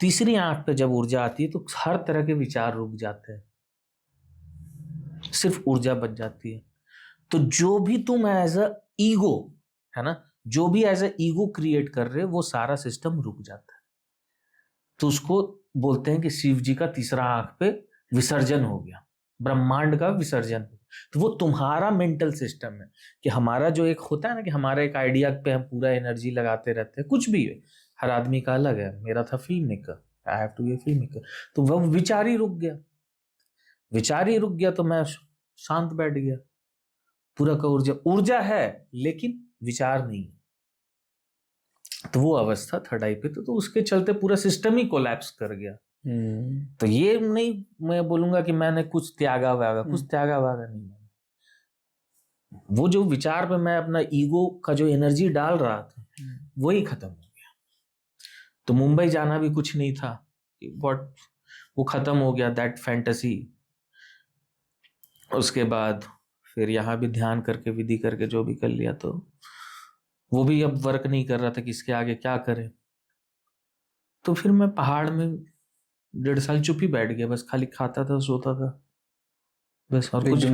तीसरी आंख पे जब ऊर्जा आती है तो हर तरह के विचार रुक जाते हैं, सिर्फ ऊर्जा बच जाती है। तो जो भी तुम एज अ ईगो, है ना, जो भी एज अ ईगो क्रिएट कर रहे हो, वो सारा सिस्टम रुक जाता है। तो उसको बोलते हैं कि शिव जी का तीसरा आंख पे विसर्जन हो गया, ब्रह्मांड का विसर्जन हो गया। तो वो तुम्हारा मेंटल सिस्टम है कि हमारा जो एक होता है ना कि हमारा एक आइडिया पे हम पूरा एनर्जी लगाते रहते हैं, कुछ भी है, हर आदमी का अलग है। मेरा था film maker, I have to be film maker. तो वह विचार ही रुक गया, विचार ही रुक गया, तो मैं शांत बैठ गया। पूरा का ऊर्जा है लेकिन विचार नहीं। तो वो अवस्था थर्ड आई पे तो उसके चलते पूरा सिस्टम ही कोलैप्स कर गया। तो ये नहीं मैं बोलूंगा कि मैंने कुछ त्यागा वागा, कुछ त्यागा वागा नहीं। वो जो विचार पे मैं अपना ईगो का जो एनर्जी डाल रहा था वही खत्म हो गया। तो मुंबई जाना भी कुछ नहीं था, बट वो खत्म हो गया, दैट फैंटेसी। उसके बाद फिर यहाँ भी ध्यान करके, विधि करके जो भी कर लिया, तो वो भी अब वर्क नहीं कर रहा था कि इसके आगे क्या करे। तो फिर मैं पहाड़ में 1.5 साल चुप ही बैठ गया, बस खाली खाता था, सोता था बस, और कुछ।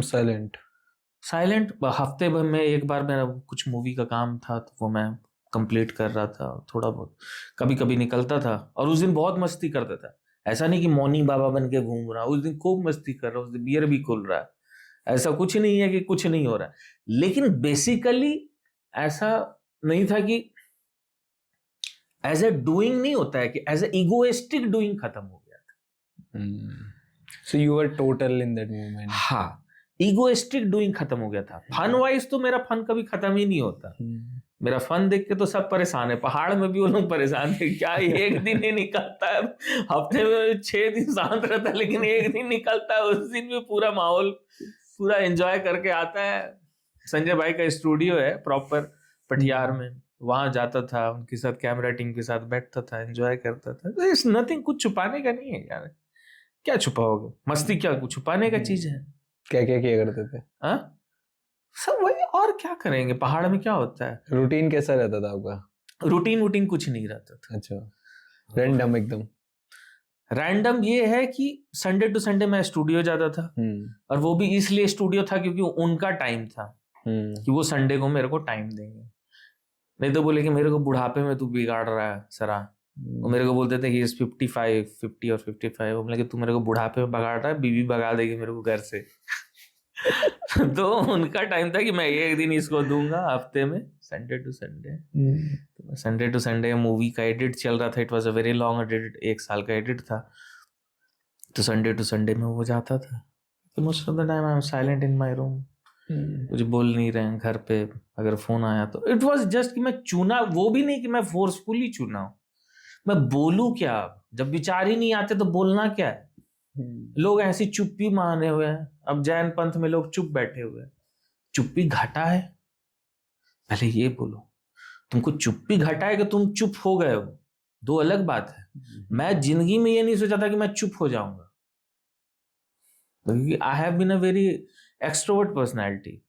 साइलेंट हफ्ते भर में एक बार मेरा कुछ मूवी का काम था तो वो मैं कंप्लीट कर रहा था, थोड़ा बहुत कभी कभी निकलता था। और उस दिन बहुत मस्ती करता था, ऐसा नहीं कि मौनी बाबा बन के घूम रहा, उस दिन खूब मस्ती कर रहा, उस दिन बियर भी खुल रहा है, ऐसा कुछ नहीं है कि कुछ नहीं हो रहा है। लेकिन बेसिकली ऐसा नहीं था कि एज ए डूइंग नहीं होता है, कि एज ए इगोइस्टिक डूइंग खत्म हो गया था। So you were total in that moment. हाँ, इगोइस्टिक डूइंग खत्म हो गया था। फन वाइज तो मेरा फन कभी खत्म ही नहीं होता। मेरा फन देख के तो सब परेशान है, पहाड़ में भी वो लोग परेशान है, क्या एक दिन ही निकलता है, हफ्ते में 6 दिन शांत रहता है, लेकिन एक दिन निकलता है, उस दिन भी पूरा माहौल पूरा एंजॉय करके आता है। संजय भाई का स्टूडियो है प्रॉपर पटियार में, वहां जाता था, उनके साथ कैमरा टीम के साथ बैठता था, एंजॉय करता था। तो इट्स नथिंग, कुछ छुपाने का नहीं है यार, क्या छुपाओगे? मस्ती क्या कुछ छुपाने का चीज है? क्या क्या किया करते थे? हाँ, सब वही, और क्या करेंगे? पहाड़ में क्या होता है? रूटीन कैसा रहता था आपका? रूटीन कुछ नहीं रहता था। अच्छा, रैंडम एकदम? रैंडम ये है कि संडे टू संडे मैं स्टूडियो जाता था, और वो भी इसलिए स्टूडियो था क्योंकि उनका टाइम था कि वो संडे को मेरे को टाइम देंगे। नहीं तो बोले कि मेरे को बुढ़ापे में तू बिगाड़ रहा है सरा। वो मेरे को बोलते थे कि 55, 50 और 55। वो बोले कि तू मेरे को बुढ़ापे में भगाड़ रहा है, बीवी भगा देगी मेरे को घर से। तो उनका टाइम था कि मैं एक दिन इसको दूंगा हफ्ते में, संडे टू संडे। तो संडे टू संडे मूवी का एडिट चल रहा था, it was a very long edit, 1 साल का एडिट था। तो संडे टू संडे में वो जाता था। तो most of the time I am silent in my room, कुछ बोल नहीं रहे हैं घर पे। अगर फोन आया तो इट वाज जस्ट कि मैं चुना, वो भी नहीं कि मैं फोर्सफुली चुना हूं, मैं बोलूं क्या? जब विचार ही नहीं आते तो बोलना क्या है? लोग ऐसी चुप्पी माने हुए हैं। अब जैन पंथ में लोग चुप बैठे हुए हैं। चुप्पी घाटा है? पहले ये बोलो, तुमको चुप्पी घाटा है कि तुम चुप हो गए हो, दो अलग बात है। मैं जिंदगी में ये नहीं सोचा था कि मैं चुप हो जाऊंगा, क्योंकि I have been a very extrovert personality.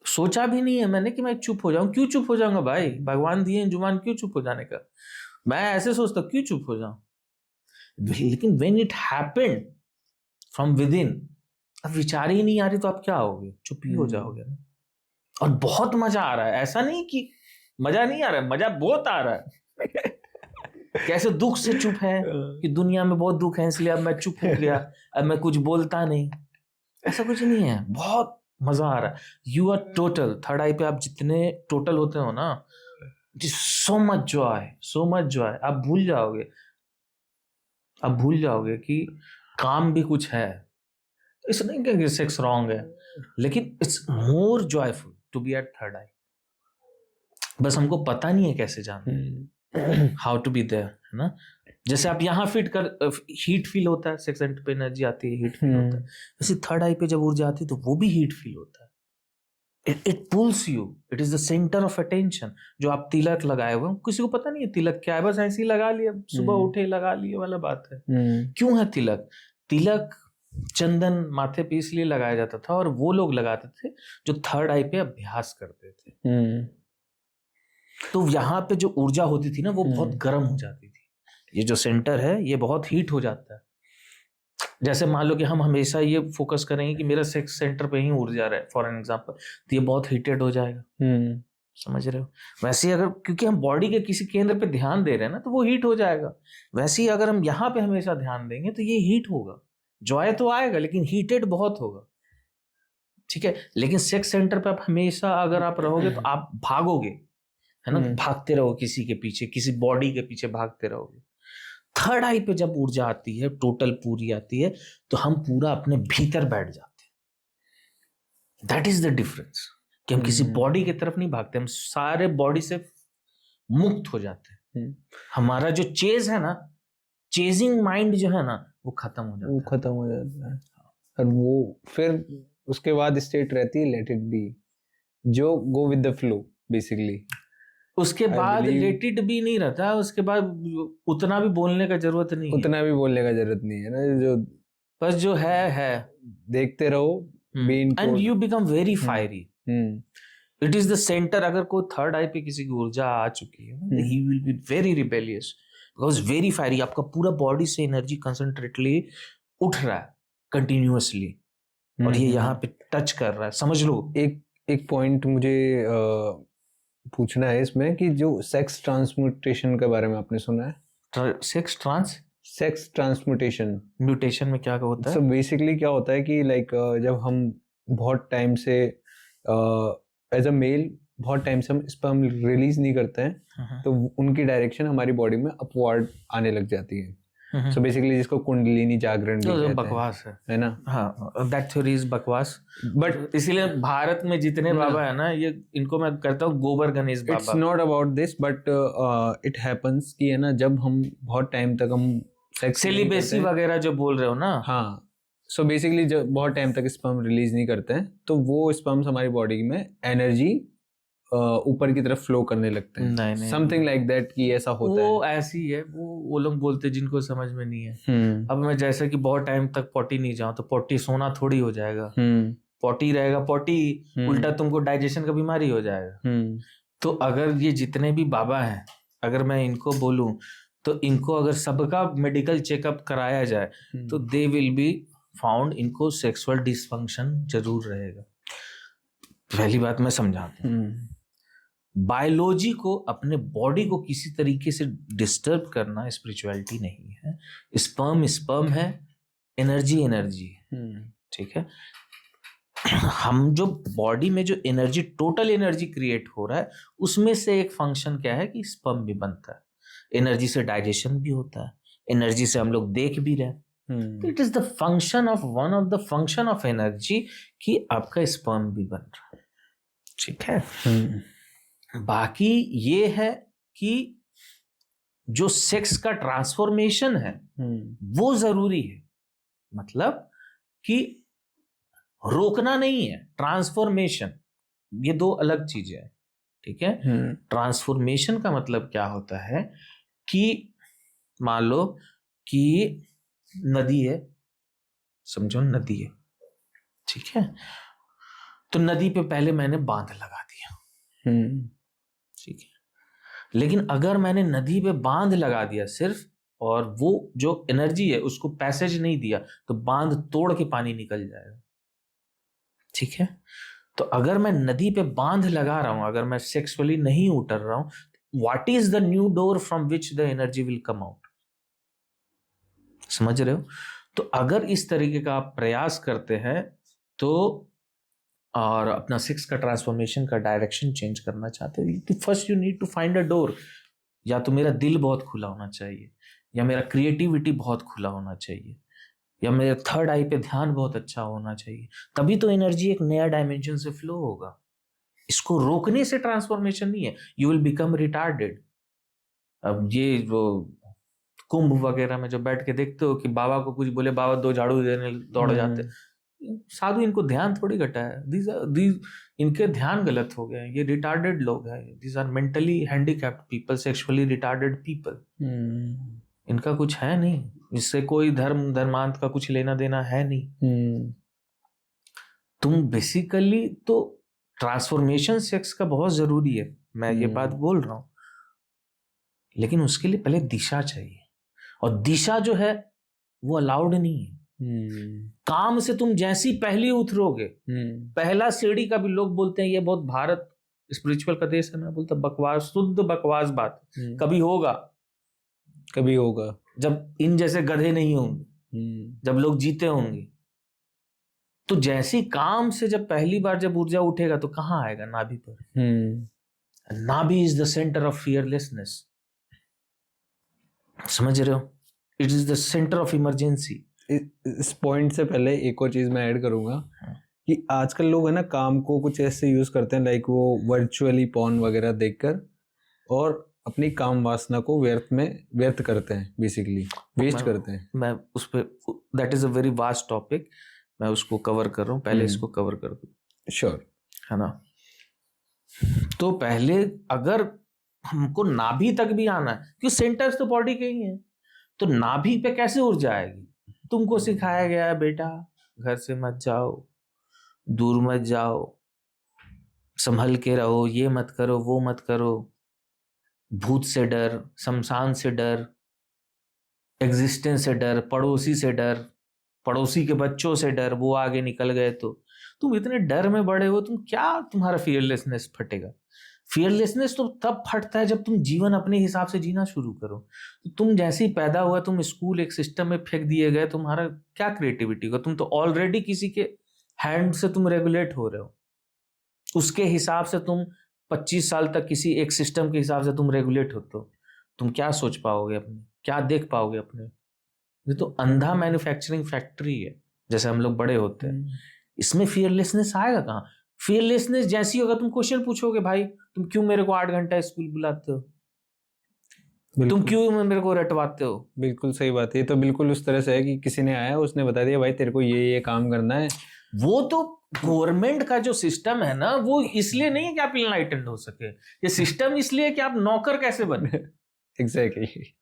सोचा भी नहीं है मैंने कि मैं चुप हो जाऊं। क्यों चुप हो जाऊंगा भाई? भगवान दिए जुबान, क्यों चुप हो जाने का? मैं ऐसे सोचता क्यों चुप हो जाऊं। लेकिन when it happened from within, अब विचार ही नहीं आ रही तो आप क्या होगे? चुप ही हो जाओगे ना। और बहुत मजा आ रहा है, ऐसा नहीं कि मजा नहीं आ रहा है, मजा बहुत आ रहा है। कैसे दुख से चुप है कि दुनिया में बहुत दुख है इसलिए अब मैं चुप हो गया, अब मैं कुछ बोलता नहीं, ऐसा कुछ नहीं है। बहुत मजा आ रहा है। यू आर टोटल, थर्ड आई पे आप जितने टोटल होते हो ना, सो मच जॉय, आप भूल जाओगे, आप भूल जाओगे कि काम भी कुछ है। इस नहीं कि सेक्स रॉन्ग है, लेकिन it's more joyful. To be at third eye, बस हमको पता नहीं है कैसे जाना, हाउ टू बी देयर, है ना। जैसे आप यहाँ फिट कर हीट फील होता है, सेक्स सेंटर पे एनर्जी आती है, हीट फील होता है, वैसे थर्ड आई पे जब ऊर्जा आती है तो वो भी हीट फील होता है। It pools you, it is the centre of attention. जो आप तिलक लगाए हुए, किसी को पता नहीं है तिलक क्या है, बस ऐसे ही लगा लिया, सुबह उठे लगा लिए वाला बात है। क्यों है तिलक? तिलक चंदन माथे पे इसलिए लगाया जाता था, और वो लोग लगाते थे जो थर्ड आई पे अभ्यास करते थे। तो यहाँ पे जो ऊर्जा होती थी ना, वो बहुत गर्म हो जाती थी। ये जो सेंटर है ये बहुत हीट हो जाता है। जैसे मान लो कि हम हमेशा ये फोकस करेंगे कि मेरा सेक्स सेंटर पे ही ऊर्जा रहे, फॉर एन एग्जांपल, तो ये बहुत हीटेड हो जाएगा। समझ रहे हो? वैसे ही अगर, क्योंकि हम बॉडी के किसी केंद्र पे ध्यान दे रहे हैं ना, तो वो हीट हो जाएगा। वैसे ही अगर हम यहाँ पे हमेशा ध्यान देंगे तो ये हीट होगा। जॉय तो आएगा लेकिन हीटेड बहुत होगा, ठीक है। लेकिन सेक्स सेंटर पे आप हमेशा अगर आप रहोगे तो आप भागोगे, है ना, भागते रहो किसी के पीछे, किसी बॉडी के पीछे भागते रहोगे। थर्ड आई पे जब ऊर्जा आती है, टोटल पूरी आती है, तो हम पूरा अपने भीतर बैठ जाते हैं। दैट इज द डिफरेंस, कि हम किसी बॉडी की तरफ नहीं भागते, हम सारे बॉडी से मुक्त हो जाते हैं। हमारा जो चेज है ना, चेजिंग माइंड जो है ना, वो खत्म हो जाता है, खत्म हो जाता है। और वो फिर उसके बाद स्टेट रहती है लेट इट बी, जो go with the flow basically. उसके बाद लेट इट बी नहीं रहता, उसके बाद उतना भी बोलने का जरूरत नहीं, उतना भी बोलने का जरूरत नहीं है ना, जो बस जो है देखते रहो, and you become very fiery. It is the centre. अगर कोई थर्ड आई पे किसी की ऊर्जा आ चुकी है, he will be very rebellious, because very fiery. आपका पूरा बॉडी से एनर्जी कंसंट्रेटली उठ रहा है कंटिन्यूअसली, और ये यहाँ पे टच कर रहा है, समझ लो। एक पॉइंट मुझे पूछना है इसमें, कि जो सेक्स ट्रांसम्यूटेशन के बारे में आपने सुना है? सेक्स ट्रांसम्यूटेशन, म्यूटेशन में क्या होता है? So बेसिकली क्या होता है कि लाइक जब हम बहुत टाइम से एज अ मेल बहुत टाइम से हम स्पर्म रिलीज नहीं करते हैं, तो उनकी डायरेक्शन हमारी बॉडी में अपवर्ड आने लग जाती है। सो बेसिकली जिसको कुंडलिनी जागरण भी कहते हैं, बकवास है ना। हाँ, दैट थ्योरी इज बकवास। बट इसीलिए भारत में जितने बाबा है ना, ये इनको मैं कहता हूँ गोबर गणेश बाबा। It's not about this, but it happens कि है ना, जब हम बहुत टाइम तक हम सेक्स सेलिबेसी वगैरह जो बोल रहे हो ना, हाँ, सो बेसिकली जब बहुत टाइम तक स्पर्म रिलीज नहीं करते हैं, तो वो स्पर्म्स हमारी बॉडी में एनर्जी ऊपर की तरफ फ्लो करने लगते हैं। नहीं, समथिंग लाइक दैट, कि ऐसा होता है। वो ऐसी है, वो लोग बोलते हैं जिनको समझ में नहीं है। अब मैं जैसे कि बहुत टाइम तक पॉटी नहीं जाऊं, तो पॉटी सोना थोड़ी हो जाएगा, पॉटी रहेगा पॉटी, उल्टा तुमको डाइजेशन का बीमारी हो जाएगा। तो अगर ये जितने भी बाबा हैं, अगर मैं इनको बोलूं, तो इनको अगर सबका मेडिकल चेकअप कराया जाए, तो दे विल बी फाउंड इनको सेक्सुअल डिसफंक्शन जरूर रहेगा। पहली बात मैं समझाता हूँ, बायोलॉजी को, अपने बॉडी को किसी तरीके से डिस्टर्ब करना स्पिरिचुअलिटी नहीं है। स्पर्म स्पर्म है, एनर्जी एनर्जी है, ठीक है। हम जो बॉडी में जो एनर्जी, टोटल एनर्जी क्रिएट हो रहा है, उसमें से एक फंक्शन क्या है कि स्पर्म भी बनता है। एनर्जी से डाइजेशन भी होता है, एनर्जी से हम लोग देख भी रहे हैं। It is the function of, one of the function of energy, कि आपका स्पर्म भी बन रहा है, ठीक है। बाकी ये है कि जो सेक्स का ट्रांसफॉर्मेशन है वो जरूरी है, मतलब कि रोकना नहीं है, ट्रांसफॉर्मेशन, ये दो अलग चीजें हैं, ठीक है। ट्रांसफॉर्मेशन का मतलब क्या होता है कि मान लो कि नदी है, समझो नदी है, ठीक है। तो नदी पे पहले मैंने बांध लगा दिया, ठीक है। लेकिन अगर मैंने नदी पे बांध लगा दिया सिर्फ, और वो जो एनर्जी है उसको पैसेज नहीं दिया, तो बांध तोड़ के पानी निकल जाएगा, ठीक है। तो अगर मैं नदी पे बांध लगा रहा हूं, अगर मैं सेक्सुअली नहीं उतर रहा हूं, what is the new door from which the energy will come out? समझ रहे हो? तो अगर इस तरीके का आप प्रयास करते हैं, तो और अपना सेक्स का ट्रांसफॉर्मेशन का डायरेक्शन चेंज करना चाहते हैं, तो first you need to find a door. या तो मेरा दिल बहुत खुला होना चाहिए, या मेरा क्रिएटिविटी बहुत खुला होना चाहिए, या मेरे थर्ड आई पे ध्यान बहुत अच्छा होना चाहिए, तभी तो एनर्जी एक नया डायमेंशन से फ्लो होगा। इसको रोकने से ट्रांसफॉर्मेशन नहीं है, यू विल बिकम रिटार्डेड। अब ये जो कुंभ वगैरह में जो बैठ के देखते हो कि बाबा को कुछ बोले, बाबा 2 झाड़ू देने दौड़ जाते, साधु इनको ध्यान थोड़ी घटा है, these इनके ध्यान गलत हो गए, ये रिटार्डेड लोग हैं, these are mentally handicapped people, sexually retarded people. इनका कुछ है नहीं, इससे कोई धर्मांत का कुछ लेना देना है नहीं। तुम बेसिकली तो ट्रांसफॉर्मेशन सेक्स का बहुत जरूरी है, मैं ये बात बोल रहा हूं, लेकिन उसके लिए पहले दिशा चाहिए, और दिशा जो है वो अलाउड नहीं है। काम से तुम जैसी पहली उतरोगे, पहला सीढ़ी का भी लोग बोलते हैं ये बहुत भारत स्पिरिचुअल का देश है, मैं बोलता बकवास, शुद्ध बकवास बात। कभी होगा, कभी होगा जब इन जैसे गधे नहीं होंगे, जब लोग जीते होंगे। तो जैसी काम से जब पहली बार जब ऊर्जा उठेगा तो कहाँ आएगा? नाभि पर। नाभि is the centre of fearlessness, समझ रहे हो? It is the centre of emergency. इस पॉइंट से पहले एक और चीज मैं ऐड करूंगा कि आजकल लोग है ना काम को कुछ ऐसे यूज करते हैं, लाइक वो वर्चुअली पॉर्न वगैरह देखकर और अपनी काम वासना को व्यर्थ करते हैं, बेसिकली वेस्ट करते हैं। मैं उस पे, that is a very vast topic, मैं उसको कवर कर रहा हूँ, पहले इसको कवर कर दूं। श्योर, है ना? तो पहले अगर हमको नाभि तक भी आना है, क्योंकि सेंटर्स तो बॉडी के ही हैं, तो नाभि पे कैसे ऊर्जा आएगी? तुमको सिखाया गया है बेटा, घर से मत जाओ, दूर मत जाओ, संभल के रहो, ये मत करो, वो मत करो, भूत से डर, शमशान से डर, एग्जिस्टेंस से डर, पड़ोसी से डर, पड़ोसी के बच्चों से डर, वो आगे निकल गए तो तुम इतने डर में बड़े हो, तुम क्या, तुम्हारा फियरलेसनेस फटेगा? फियरलेसनेस तो तब फटता है जब तुम जीवन अपने हिसाब से जीना शुरू करो। तो तुम जैसे ही पैदा हुआ, तुम स्कूल एक सिस्टम में फेंक दिए गए, तुम्हारा क्या क्रिएटिविटी होगा? तुम तो ऑलरेडी किसी के हैंड से तुम रेगुलेट हो रहे हो, उसके हिसाब से तुम 25 साल तक किसी एक सिस्टम के हिसाब से तुम रेगुलेट होते हो। तुम क्या सोच पाओगे अपने, क्या देख पाओगे अपने? ये तो अंधा मैन्युफैक्चरिंग फैक्ट्री है, जैसे हम लोग बड़े होते हैं। इसमें फियरलेसनेस आएगा कहाँ? फियरलेसनेस जैसी होगा, तुम क्वेश्चन पूछोगे, भाई तुम क्यों मेरे को 8 घंटा स्कूल बुलाते हो, तुम क्यों मेरे को रटवाते हो? बिल्कुल सही बात है। ये तो बिल्कुल उस तरह से है कि किसी ने आया, उसने बता दिया भाई तेरे को ये काम करना है। वो तो गवर्नमेंट का जो सिस्टम है ना, वो इसलिए नहीं है कि आप इनलाइटेंड हो सके, ये सिस्टम इसलिए है कि आप नौकर कैसे बने। एग्जैक्टली।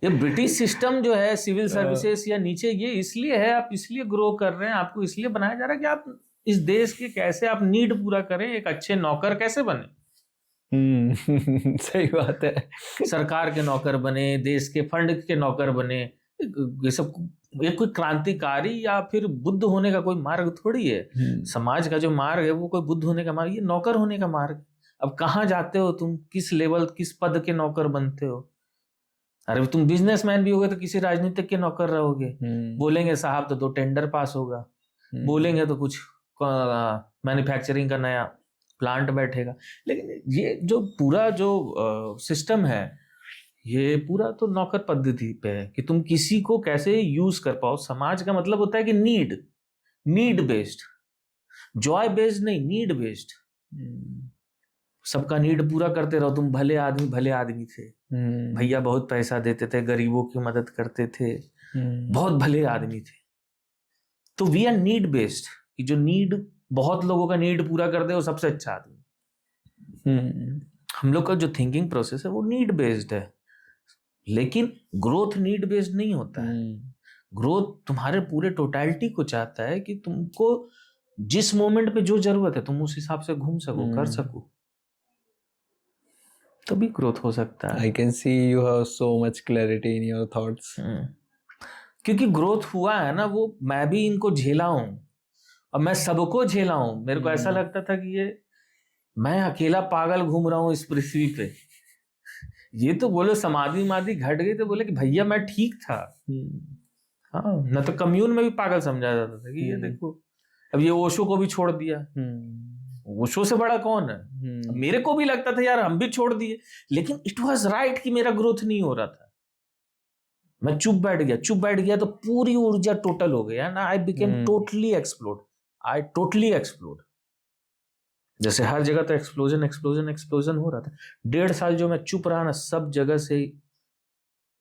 ये ब्रिटिश सिस्टम जो है सिविल सर्विसेज या नीचे, ये इसलिए है, आप इसलिए ग्रो कर रहे हैं, आपको इसलिए बनाया जा रहा है कि आप इस देश के कैसे आप नीड पूरा करें, एक अच्छे नौकर कैसे बने। सही बात है। सरकार के नौकर बने, देश के फंड के नौकर बने, ये सब ये कोई क्रांतिकारी या फिर बुद्ध होने का कोई मार्ग थोड़ी है। समाज का जो मार्ग है वो कोई बुद्ध होने का मार्ग, ये नौकर होने का मार्ग। अब कहाँ जाते हो तुम, किस लेवल, किस पद के नौकर बनते हो? अरे तुम बिजनेसमैन भी होगे तो किसी राजनीतिक के नौकर रहोगे। बोलेंगे साहब तो 2 टेंडर पास होगा, बोलेंगे तो कुछ मैन्युफैक्चरिंग का नया प्लांट बैठेगा। लेकिन ये जो पूरा जो सिस्टम है, ये पूरा तो नौकर पद्धति पे है कि तुम किसी को कैसे यूज कर पाओ। समाज का मतलब होता है कि नीड बेस्ड, जॉय बेस्ड नहीं, नीड बेस्ड। सबका नीड पूरा करते रहो। तुम भले आदमी थे, भैया बहुत पैसा देते थे, गरीबों की मदद करते थे, बहुत भले आदमी थे। तो वी आर नीड बेस्ड, कि जो नीड, बहुत लोगों का नीड पूरा कर दे वो सबसे अच्छा आदमी। हम लोग का जो थिंकिंग प्रोसेस है वो नीड बेस्ड है, लेकिन ग्रोथ नीड बेस्ड नहीं होता है। ग्रोथ तुम्हारे पूरे टोटलिटी को चाहता है कि तुमको जिस मोमेंट पे जो जरूरत है तुम उस हिसाब से घूम सको, कर सको, तभी ग्रोथ हो सकता है। I can see you have so much clarity in your thoughts. क्योंकि ग्रोथ हुआ है ना, वो मैं भी इनको झेला हूँ और मैं सबको झेला हूँ। मेरे को ऐसा लगता था कि ये मैं अकेला पागल घूम रहा हूँ इस पृथ्वी पे। ये तो बोलो समाधि घट गई तो बोले कि भैया मैं ठीक था। हाँ, न तो कम्यून में भी पागल समझा जाता था कि ये देखो, अब ये ओशो को भी छोड़ दिया। ओशो से बड़ा कौन है? मेरे को भी लगता था यार हम भी छोड़ दिए, लेकिन इट वाज राइट कि मेरा ग्रोथ नहीं हो रहा था। मैं चुप बैठ गया तो पूरी ऊर्जा टोटल हो गया ना। I became totally explode. जैसे हर जगह तो एक्सप्लोजन एक्सप्लोजन एक्सप्लोजन हो रहा था, 1.5 साल जो मैं चुप रहा ना, सब जगह से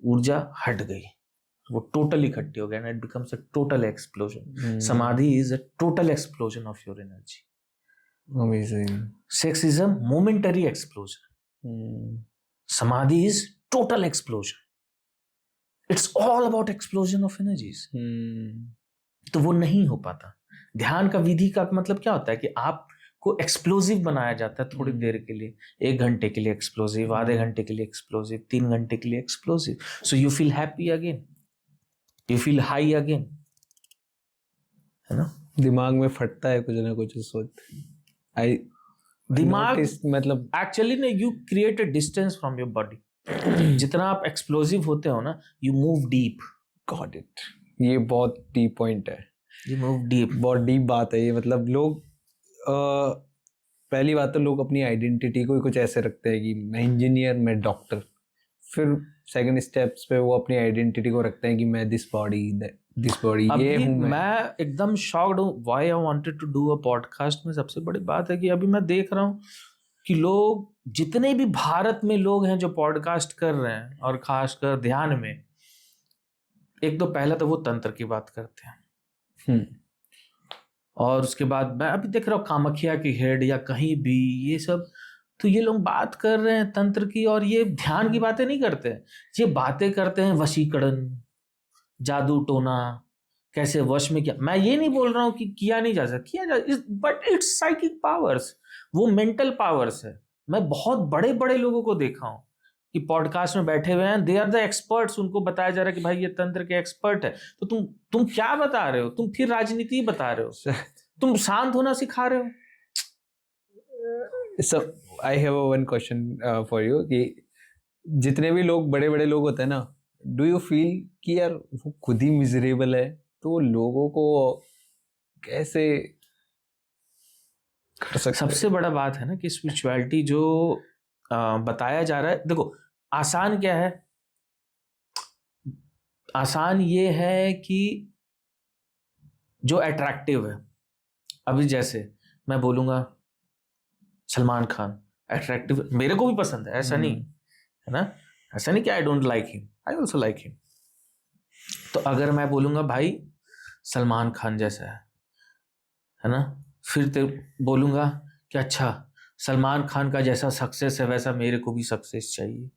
ऊर्जा हट गई, वो टोटल इकट्ठी हो गया, and it becomes a total explosion. Samadhi is a total explosion of your energy. Amazing. Sex is a momentary explosion. Samadhi is total explosion. It's all about explosion of energies. तो वो नहीं हो पाता. ध्यान का विधि का मतलब क्या होता है कि आपको एक्सप्लोसिव बनाया जाता है थोड़ी देर के लिए, 1 घंटे के लिए एक्सप्लोसिव, आधे घंटे के लिए एक्सप्लोसिव, 3 घंटे के लिए explosive. So you feel happy again, you feel high again, है ना. दिमाग में फटता है कुछ ना कुछ उस वक्त. दिमाग मतलब एक्चुअली ना, you create a distance from your body. जितना आप एक्सप्लोसिव होते हो ना, you move deep. Got it. ये बहुत डीप पॉइंट है. You move deep. बहुत डीप बात है ये. मतलब लोग पहली बात तो लोग अपनी आइडेंटिटी को कुछ ऐसे रखते हैं कि मैं इंजीनियर, मैं डॉक्टर. फिर सेकंड स्टेप्स पे वो अपनी आइडेंटिटी को रखते हैं कि मैं दिस बॉडी ये हूँ. मैं एकदम शॉक्ड हूँ. Why I wanted to do a podcast में सबसे बड़ी बात है कि अभी मैं देख रहा हूँ कि लोग, जितने भी भारत में लोग हैं जो पॉडकास्ट कर रहे हैं, और खासकर ध्यान में, एक तो पहला तो वो तंत्र की बात करते हैं, और उसके बाद मैं अभी देख रहा हूँ कामाख्या की हेड या कहीं भी ये सब, तो ये लोग बात कर रहे हैं तंत्र की, और ये ध्यान की बातें नहीं करते हैं. ये बातें करते हैं वशीकरण, जादू टोना, कैसे वश में किया. मैं ये नहीं बोल रहा हूँ कि किया नहीं जा सकता, किया जा, बट इट्स साइकिक पावर्स, वो मेंटल पावर्स है. मैं बहुत बड़े बड़े लोगों को देखा हूँ कि पॉडकास्ट में बैठे हुए हैं, दे आर द एक्सपर्ट्स, उनको बताया जा रहा है कि भाई ये तंत्र के एक्सपर्ट है. तो तुम क्या बता रहे हो? तुम फिर राजनीति बता रहे हो, तुम शांत होना सिखा रहे हो. So I have one question for you कि जितने भी लोग बड़े बड़े लोग होते हैं ना, डू यू फील कि यार वो खुद ही मिजरेबल है, तो लोगों को कैसे कर सकते? सबसे बड़ा बात है ना कि स्पिरिचुअलिटी जो बताया जा रहा है, देखो आसान क्या है? आसान ये है कि जो अट्रैक्टिव है. अभी जैसे मैं बोलूंगा सलमान खान अट्रैक्टिव, मेरे को भी पसंद है, ऐसा नहीं है ना, ऐसा नहीं कि I don't like him, I also like him. तो अगर मैं बोलूंगा भाई सलमान खान जैसा है ना, फिर तो बोलूंगा कि अच्छा सलमान खान का जैसा सक्सेस है वैसा मेरे को भी सक्सेस चाहिए.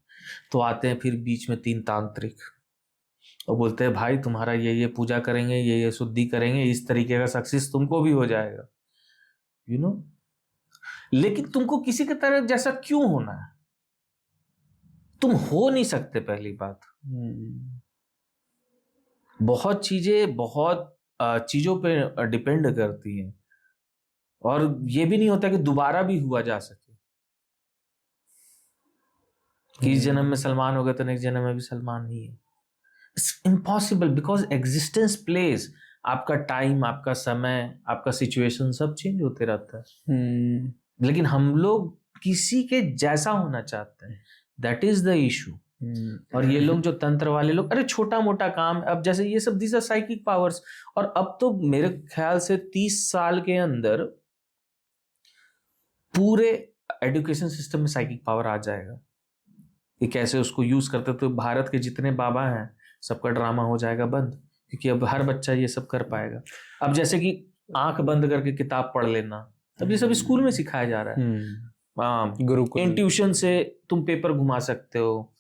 तो आते हैं फिर बीच में 3 तांत्रिक और बोलते हैं भाई तुम्हारा ये पूजा करेंगे, ये शुद्धि करेंगे, इस तरीके का सक्सेस तुमको भी हो जाएगा, यू नो. लेकिन तुमको किसी के तरह जैसा क्यों होना है? तुम हो नहीं सकते. पहली बात, बहुत चीजों पे डिपेंड करती हैं, और ये भी नहीं होता कि दोबारा भी हुआ जा सके. कि इस जन्म में सलमान हो गए तो नेक्स्ट जन्म में भी सलमान ही है. It's impossible, because existence place, आपका टाइम, आपका समय, आपका सिचुएशन सब चेंज होते रहता है. लेकिन हम लोग किसी के जैसा होना चाहते हैं, दैट इज द इशू. और ये लोग जो तंत्र वाले लोग, अरे छोटा मोटा काम, अब जैसे ये सब दीज आर साइकिक पावर्स. और अब तो मेरे ख्याल से 30 साल के अंदर पूरे एजुकेशन सिस्टम में साइकिक पावर आ जाएगा. कि कैसे उसको यूज करते, तो भारत के जितने बाबा हैं सबका ड्रामा हो जाएगा बंद, क्योंकि अब हर बच्चा ये सब कर पाएगा. अब जैसे कि आंख बंद करके किताब पढ़ लेना, अब ये सब स्कूल में सिखाया जा रहा है. गुरुकुल, इंट्यूशन से तुम पेपर घुमा सकते हो.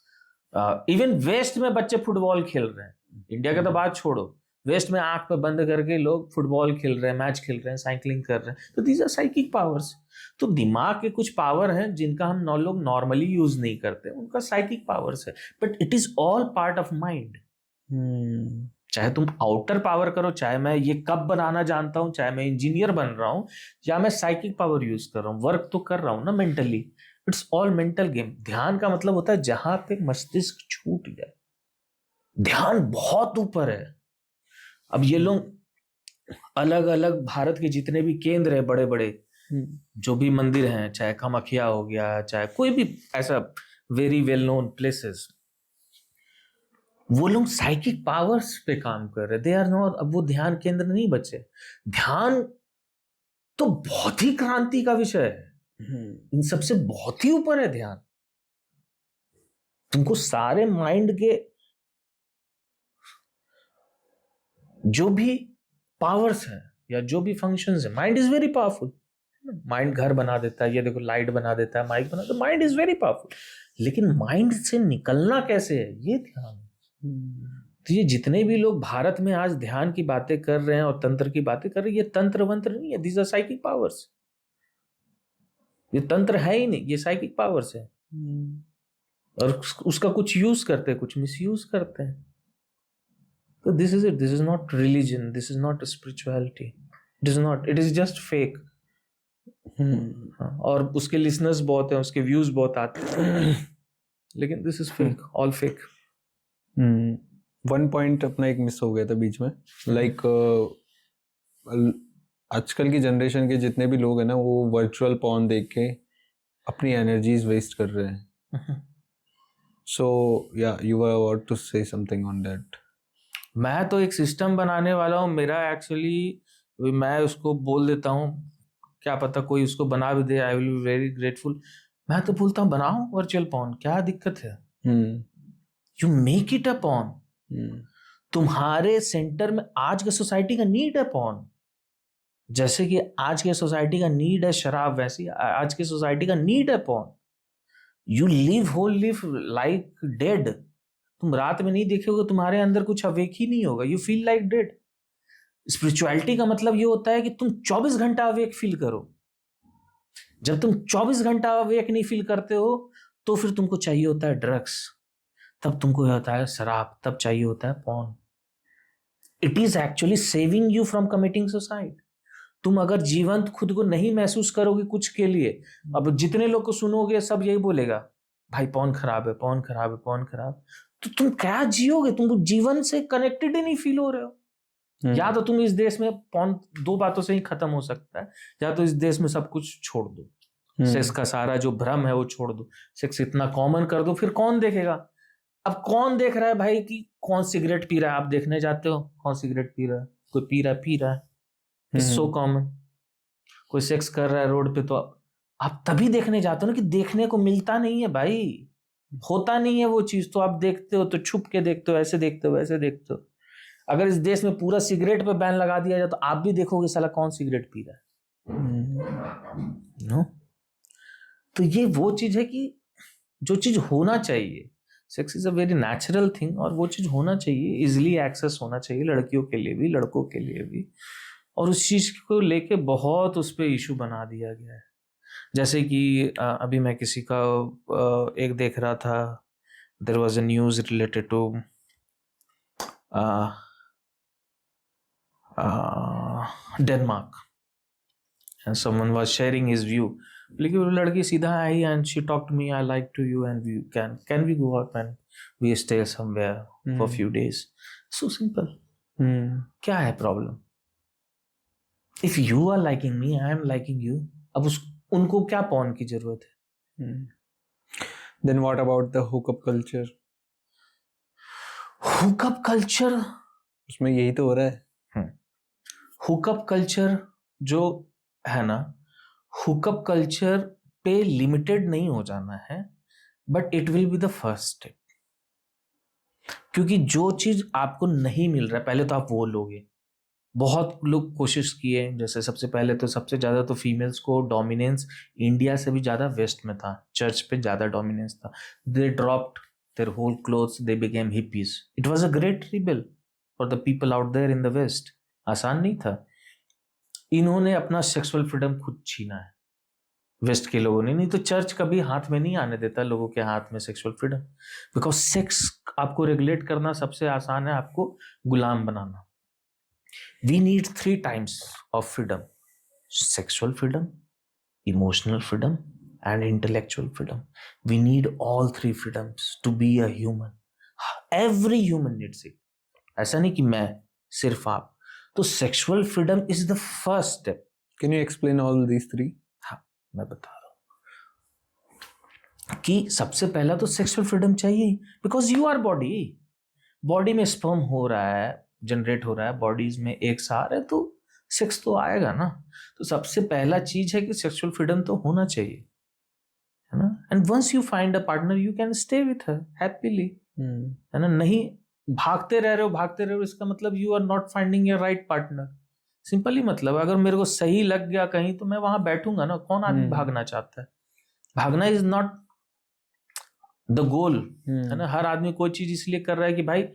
इवन वेस्ट में बच्चे फुटबॉल खेल रहे हैं. इंडिया का तो बात छोड़ो, वेस्ट में आंख पे बंद करके लोग फुटबॉल खेल रहे हैं, मैच खेल रहे हैं, साइकिलिंग कर रहे हैं. तो दीज आर साइकिक पावर्स. तो दिमाग के कुछ पावर हैं जिनका हम लोग नॉर्मली यूज नहीं करते, उनका साइकिक पावर्स है. But it is all part of mind. चाहे तुम आउटर पावर करो, चाहे मैं ये कप बनाना जानता हूं, चाहे मैं इंजीनियर बन रहा हूं, या मैं साइकिक पावर यूज कर रहा हूं, वर्क तो कर रहा हूं ना mentally. It's all mental game. ध्यान का मतलब होता है जहां पे मस्तिष्क छूट जाए. ध्यान बहुत ऊपर है. अब ये लोग अलग अलग भारत के जितने भी केंद्र है, बड़े बड़े जो भी मंदिर हैं, चाहे कामाख्या हो गया, चाहे कोई भी ऐसा वेरी वेल नोन प्लेसेस, वो लोग साइकिक पावर्स पे काम कर रहे. दे आर नॉट, अब वो ध्यान केंद्र नहीं बचे. ध्यान तो बहुत ही क्रांति का विषय है. इन सबसे बहुत ही ऊपर है ध्यान। तुमको सारे माइंड के जो भी पावर्स हैं या जो भी फंक्शंस है, mind is very powerful. Mind घर बना देता है, ये देखो लाइट बना देता है, माइक बना देता है, माइंड इज वेरी पावरफुल। लेकिन माइंड से निकलना कैसे है, ये ध्यान। तो ये जितने भी लोग भारत में आज ध्यान की बातें कर रहे हैं और तंत्र की बातें कर रहे हैं, ये तंत्र वंत्र नहीं है, दीज आर साइकिक पावर्स। ये तंत्र है ही नहीं, ये साइकिक पावर्स है। और उसका कुछ यूज करते हैं, कुछ मिसयूज करते हैं। तो this is it, this is not religion, this is not spirituality, it is not, it is just fake. और उसके लिसनर्स बहुत हैं, उसके व्यूज बहुत आते हैं, लेकिन this is fake, all fake. One point अपना एक मिस हो गया था बीच में, लाइक आजकल की जनरेशन के जितने भी लोग हैं ना, वो वर्चुअल पॉर्न देख के अपनी एनर्जीज वेस्ट कर रहे हैं। So yeah you were about to say something on that. मैं तो एक सिस्टम बनाने वाला हूँ, मेरा एक्चुअली मैं उसको बोल देता हूँ, क्या पता कोई उसको बना भी दे, I will be very grateful. मैं तो बोलता हूँ बनाओ वर्चुअल पॉर्न, क्या दिक्कत है? You make it a porn. तुम्हारे सेंटर में आज के सोसाइटी का नीड है पॉर्न, जैसे कि आज के सोसाइटी का नीड है शराब, वैसी आज के सोसाइटी का नीड है porn. You live like dead. तुम रात में नहीं देखोगे, तुम्हारे अंदर कुछ अवेक ही नहीं होगा, you feel like dead. Spirituality का मतलब ये होता है कि तुम 24 घंटा अवेक फील करो। जब तुम 24 घंटा अवेक नहीं फील करते हो, तो फिर तुमको चाहिए होता है ड्रग्स, तब तुमको होता है शराब, तब चाहिए होता है porn. It is actually saving you from committing suicide. तुम अगर जीवंत खुद को नहीं महसूस करोगे कुछ के लिए, अब जितने लोग को सुनोगे सब यही बोलेगा, भाई पॉर्न खराब है, पॉर्न खराब है, पॉर्न खराब। तो तुम क्या जियोगे? तुम जीवन से कनेक्टेड ही नहीं फील हो रहे हो। या तो तुम इस देश में पॉर्न दो बातों से ही खत्म हो सकता है, या तो इस देश में सब कुछ छोड़ दो, सेक्स का सारा जो भ्रम है वो छोड़ दो, सेक्स इतना कॉमन कर दो, फिर कौन देखेगा? अब कौन देख रहा है भाई कि कौन सिगरेट पी रहा है? आप देखने जाते हो कौन सिगरेट पी रहा है? कोई पी रहा है, इट्स सो कॉमन। कोई सेक्स कर रहा है रोड पे, तो आप तभी देखने जाते हो ना, कि देखने को मिलता नहीं है भाई, होता नहीं है वो चीज, तो आप देखते हो तो छुप के देखते हो, ऐसे देखते हो, वैसे देखते हो। अगर इस देश में पूरा सिगरेट पे बैन लगा दिया जाए, तो आप भी देखोगे साला कौन सिगरेट पी रहा है। नो, तो ये वो चीज है कि जो चीज होना चाहिए, sex is a very natural thing, और वो चीज होना चाहिए, इजिली एक्सेस होना चाहिए, लड़कियों के लिए भी, लड़कों के लिए भी। और उस चीज को लेके बहुत उस पर इशू बना दिया गया है। जैसे कि अभी मैं किसी का एक देख रहा था, there was a news related to Denmark, and someone was sharing his view. लेकिन वो लड़की सीधा आई and she talked me, I like to you and we can we go out and we stay somewhere for few days. So simple. क्या है problem? If you are liking me, I am liking you. अब उनको क्या porn की जरूरत है? Then what about the hookup culture? Hookup culture, उसमें यही तो हो रहा है। हुकअप कल्चर जो है ना, हुकअप कल्चर पे लिमिटेड नहीं हो जाना है, but it will be the first step. क्योंकि जो चीज आपको नहीं मिल रहा है, पहले तो आप वो लोगे। बहुत लोग कोशिश किए, जैसे सबसे पहले तो सबसे ज्यादा तो फीमेल्स को डोमिनेंस इंडिया से भी ज्यादा वेस्ट में था, चर्च पे ज्यादा डोमिनेंस था। They dropped their whole clothes, they became hippies. It was a great rebel for the people out there in the west. आसान नहीं था। इन्होंने अपना सेक्सुअल फ्रीडम खुद छीना है, वेस्ट के लोगों ने। नहीं तो चर्च कभी हाथ में नहीं आने देता लोगों के हाथ में सेक्सुअल फ्रीडम, बिकॉज सेक्स आपको रेगुलेट करना सबसे आसान है, आपको गुलाम बनाना। We need 3 types of freedom: sexual freedom, emotional freedom, and intellectual freedom. We need all 3 freedoms to be a human. Every human needs it. ऐसा नहीं कि मैं, सिर्फ आप। तो sexual freedom is the first step. Can you explain all these 3? हाँ, मैं बता रहा हूँ कि सबसे पहला तो sexual freedom चाहिए, because you are body में sperm हो रहा है, जनरेट हो रहा है, बॉडीज में एक सार है, तो सेक्स तो आएगा ना। तो सबसे पहला चीज है कि सेक्सुअल फ्रीडम तो होना चाहिए, है ना। And once you find a partner you can stay with her happily, है ना। नहीं भागते रह रहे हो इसका मतलब you are not finding your right partner. Simply मतलब अगर मेरे को सही लग गया कहीं तो मैं वहां बैठूंगा ना। कौन आदमी भागना चाहता है? भागना इज नॉट द गोल, है ना। हर आदमी कोई चीज इसलिए कर रहा है कि भाई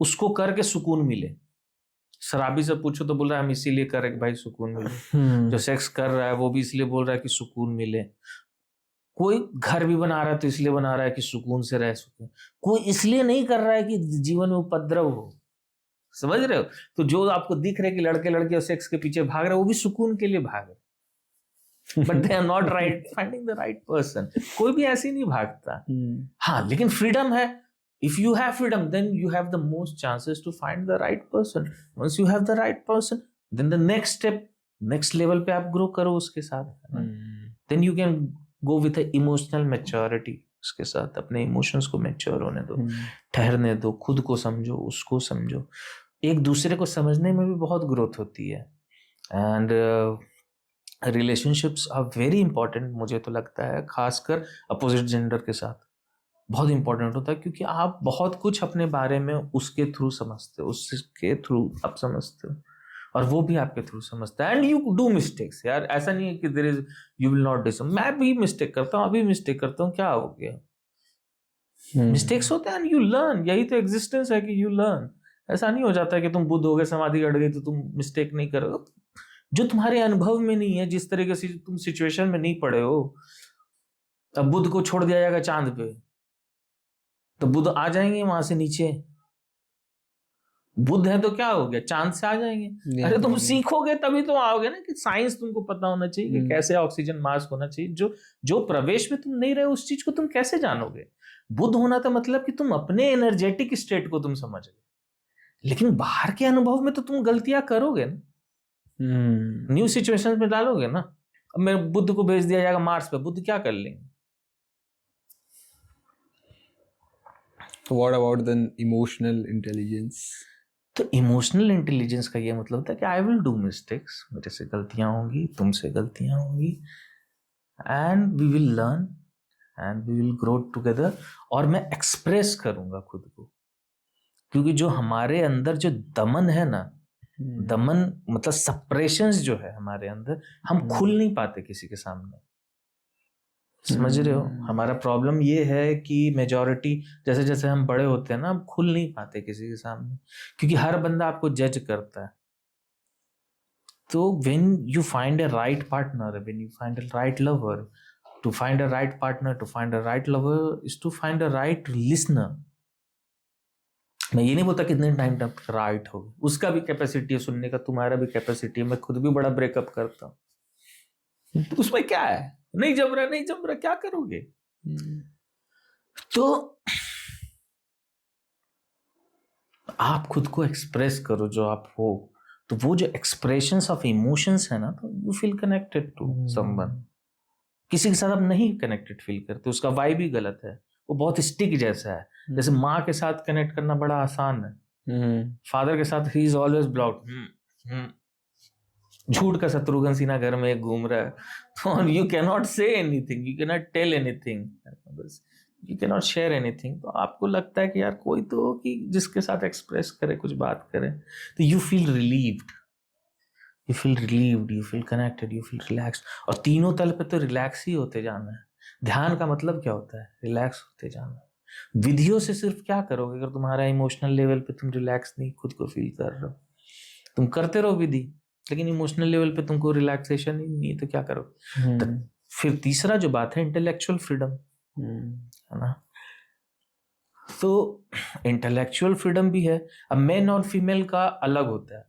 उसको करके सुकून मिले। शराबी से पूछो तो बोल रहा है हम इसीलिए कर रहे हैं कि भाई सुकून मिले। जो सेक्स कर रहा है वो भी इसलिए बोल रहा है कि सुकून मिले। कोई घर भी बना रहा है तो इसलिए बना रहा है कि सुकून से रह सके। कोई इसलिए नहीं कर रहा है कि जीवन में उपद्रव हो, समझ रहे हो। तो जो आपको दिख रहे कि लड़के लड़के सेक्स के पीछे भाग रहे हैं वो भी सुकून के लिए भाग रहे, but they are not right finding the right person. कोई भी ऐसे नहीं भागता। हाँ, लेकिन फ्रीडम है। If you have freedom, then you have the most chances to find the right person. Once you have the right person, then the next step, next level पे आप grow करो उसके साथ, then you can go with a emotional maturity. उसके साथ अपने emotions को mature होने दो, ठहरने दो, खुद को समझो, उसको समझो। एक दूसरे को समझने में भी बहुत growth होती है। And relationships are very important, मुझे तो लगता है, खासकर opposite gender के साथ बहुत इंपॉर्टेंट होता है, क्योंकि आप बहुत कुछ अपने बारे में उसके थ्रू समझते हो, उसके थ्रू आप समझते हो, और वो भी आपके थ्रू समझता है। एंड यू डू मिस्टेक्स यार, ऐसा नहीं है कि there is you will not do. मैं भी मिस्टेक करता हूँ, अभी मिस्टेक करता हूँ, क्या हो गया? मिस्टेक्स होते हैं एंड यू लर्न। यही तो एग्जिस्टेंस है कि यू लर्न। ऐसा नहीं हो जाता है कि तुम बुद्ध हो गए, समाधि घट गई तो तुम मिस्टेक नहीं करोगे। जो तुम्हारे अनुभव में नहीं है, जिस तरीके से तुम सिचुएशन में नहीं पड़े हो, अब बुद्ध को छोड़ दिया जाएगा चांद पे तो बुद्ध आ जाएंगे वहां से नीचे? बुद्ध है तो क्या हो गया, चांद से आ जाएंगे? अरे तुम सीखोगे तभी तो आओगे ना, कि साइंस तुमको पता होना चाहिए कि कैसे ऑक्सीजन मास्क होना चाहिए। जो प्रवेश में तुम नहीं रहे उस चीज को तुम कैसे जानोगे? बुद्ध होना था मतलब कि तुम अपने एनर्जेटिक स्टेट को तुम समझ गए, लेकिन बाहर के अनुभव में तो तुम गलतियां करोगे ना, न्यू सिचुएशन में डालोगे ना। अब मेरे बुद्ध को भेज दिया जाएगा मार्स पे, बुद्ध क्या कर लेंगे? So what about the emotional intelligence? तो इमोशनल इंटेलिजेंस का ये मतलब होता है कि आई विल डू मिस्टेक्स, मेरे से गलतियां होंगी, तुमसे गलतियां होंगी, and we will learn and we will grow together. और मैं एक्सप्रेस करूंगा खुद को, क्योंकि जो हमारे अंदर जो दमन है ना, दमन मतलब सप्रेशंस जो है हमारे अंदर, हम खुल नहीं पाते किसी के सामने, समझ रहे हो। हमारा प्रॉब्लम ये है कि मेजॉरिटी जैसे जैसे हम बड़े होते हैं ना, हम खुल नहीं पाते किसी के सामने, क्योंकि हर बंदा आपको जज करता है। तो when you find a right partner, when you find a right lover, to find a right partner, to find a right lover is to find a right listener. मैं ये नहीं बोलता कितने टाइम तक राइट हो, उसका भी कैपेसिटी है सुनने का, तुम्हारा भी कैपेसिटी है। मैं खुद भी बड़ा ब्रेकअप करता हूँ, तो उसमें क्या है, नहीं जम रहा, क्या करोगे? तो आप खुद को एक्सप्रेस करो जो आप हो। तो वो जो एक्सप्रेशंस ऑफ इमोशंस है ना, तो you feel connected to someone. किसी के साथ आप नहीं कनेक्टेड फील करते, उसका वाइब ही गलत है, वो बहुत स्टिक जैसा है। जैसे माँ के साथ कनेक्ट करना बड़ा आसान है, फादर के साथ ही इज ऑलवेज ब्लॉक्ड। झूठ का शत्रुघ्न सिन्हा घर में घूम रहा है, तो you can not say anything, you can not tell anything, you can not share anything. तो आपको लगता है कि यार कोई तो कि जिसके साथ एक्सप्रेस करे, कुछ बात करे, तो you feel relieved, you feel connected, you feel relaxed. और तीनों तल पे तो रिलैक्स ही होते जाना है। ध्यान का मतलब क्या होता है? रिलैक्स होते जाना। विधियों से सिर्फ क्या करोगे अगर तुम्हारा इमोशनल लेवल पे तुम रिलैक्स नहीं खुद को फील कर रहे हो? तुम करते रहो विधि, लेकिन इमोशनल लेवल पे तुमको रिलैक्सेशन ही नहीं है, तो क्या करोगे? तो फिर तीसरा जो बात है इंटेलेक्चुअल फ्रीडम, है ना। तो इंटेलेक्चुअल फ्रीडम भी है। अब मेन और फीमेल का अलग होता है।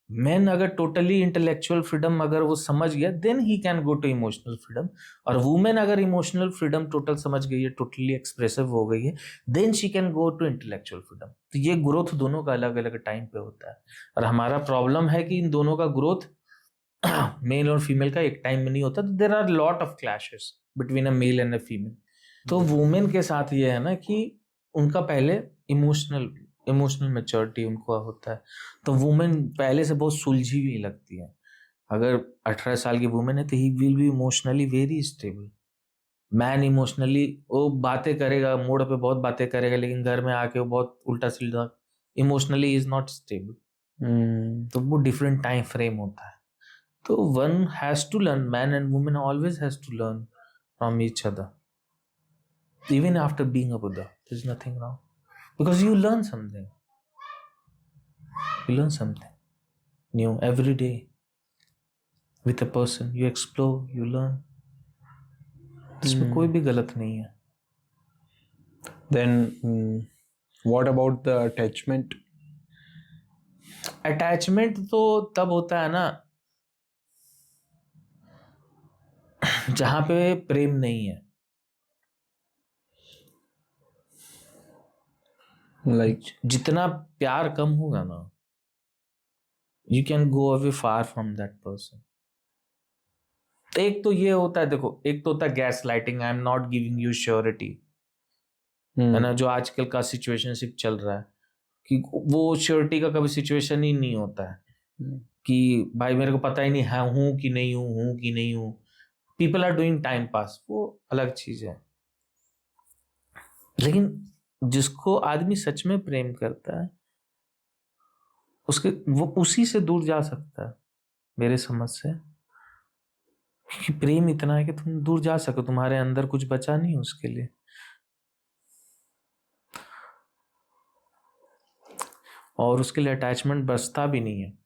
मैन अगर टोटली इंटेलेक्चुअल फ्रीडम अगर वो समझ गया, then he can go to emotional freedom. और वुमेन अगर इमोशनल फ्रीडम टोटल समझ गई है, टोटली एक्सप्रेसिव हो गई है, then she can go to intellectual freedom. तो ये ग्रोथ दोनों का अलग अलग टाइम पे होता है, और हमारा प्रॉब्लम है कि इन दोनों का ग्रोथ मेल और फीमेल का एक टाइम में नहीं होता। तो there are lot of clashes between a male and a female. तो वुमेन के साथ ये है ना कि उनका पहले इमोशनल इमोशनल मैच्योरिटी उनको होता है। तो वुमेन पहले से बहुत सुलझी हुई लगती है। अगर 18 साल की वुमेन है तो he will be emotionally very stable. Man emotionally वो बातें करेगा, मोड़ पे बहुत बातें करेगा, लेकिन घर में आके वो बहुत उल्टा सीधा इमोशनली इज नॉट स्टेबल। तो वो डिफरेंट टाइम फ्रेम होता है। तो one has to learn, man and women always has to learn from each other even after being a Buddha. There is nothing wrong because you learn something new every day with a person, you explore, you learn, इसमें कोई भी गलत नहीं है। Then what about the attachment? Attachment तो तब होता है ना जहां पे प्रेम नहीं है। Like जितना प्यार कम होगा ना, you can go away far from that person. एक तो ये होता है, देखो, एक तो होता है gas lighting, I am not giving you surety, है ना, जो आजकल का सिचुएशनशिप चल रहा है कि वो श्योरिटी का कभी सिचुएशन ही नहीं होता है कि भाई मेरे को पता ही नहीं है हूं कि नहीं हूं कि नहीं हूं। People are doing time pass, वो अलग चीज है। लेकिन जिसको आदमी सच में प्रेम करता है उसके वो उसी से दूर जा सकता है मेरे समझ से, क्योंकि प्रेम इतना है कि तुम दूर जा सको, तुम्हारे अंदर कुछ बचा नहीं उसके लिए। और उसके लिए अटैचमेंट बचता भी नहीं है।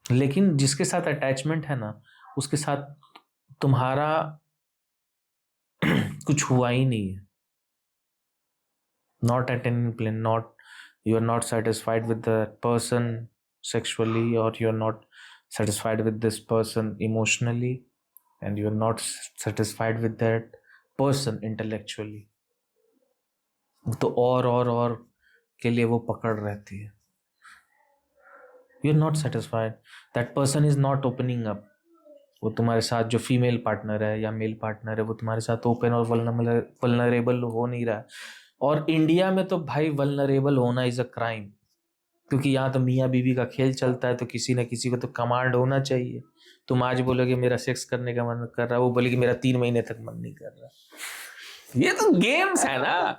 लेकिन जिसके साथ अटैचमेंट है ना, उसके साथ तुम्हारा कुछ हुआ ही नहीं है। Not at any plane, not you are not satisfied with the person sexually, और you are not satisfied with this person emotionally, and you're not satisfied with that person intellectually, तो और के लिए वो पकड़ रहती है। you're not satisfied, that person is not opening up। वो तुम्हारे साथ जो फीमेल पार्टनर है या मेल पार्टनर है वो तुम्हारे साथ ओपन और वल्नरेबल हो नहीं रहा है। और इंडिया में तो भाई वल्नरेबल होना इज अ क्राइम, क्योंकि यहाँ तो मियाँ बीवी का खेल चलता है, तो किसी न किसी को तो कमांड होना चाहिए। तुम आज बोलोगे मेरा सेक्स करने का मन कर रहा है, वो बोलेगी मेरा 3 महीने तक मन नहीं कर रहा। ये तो गेम्स है ना,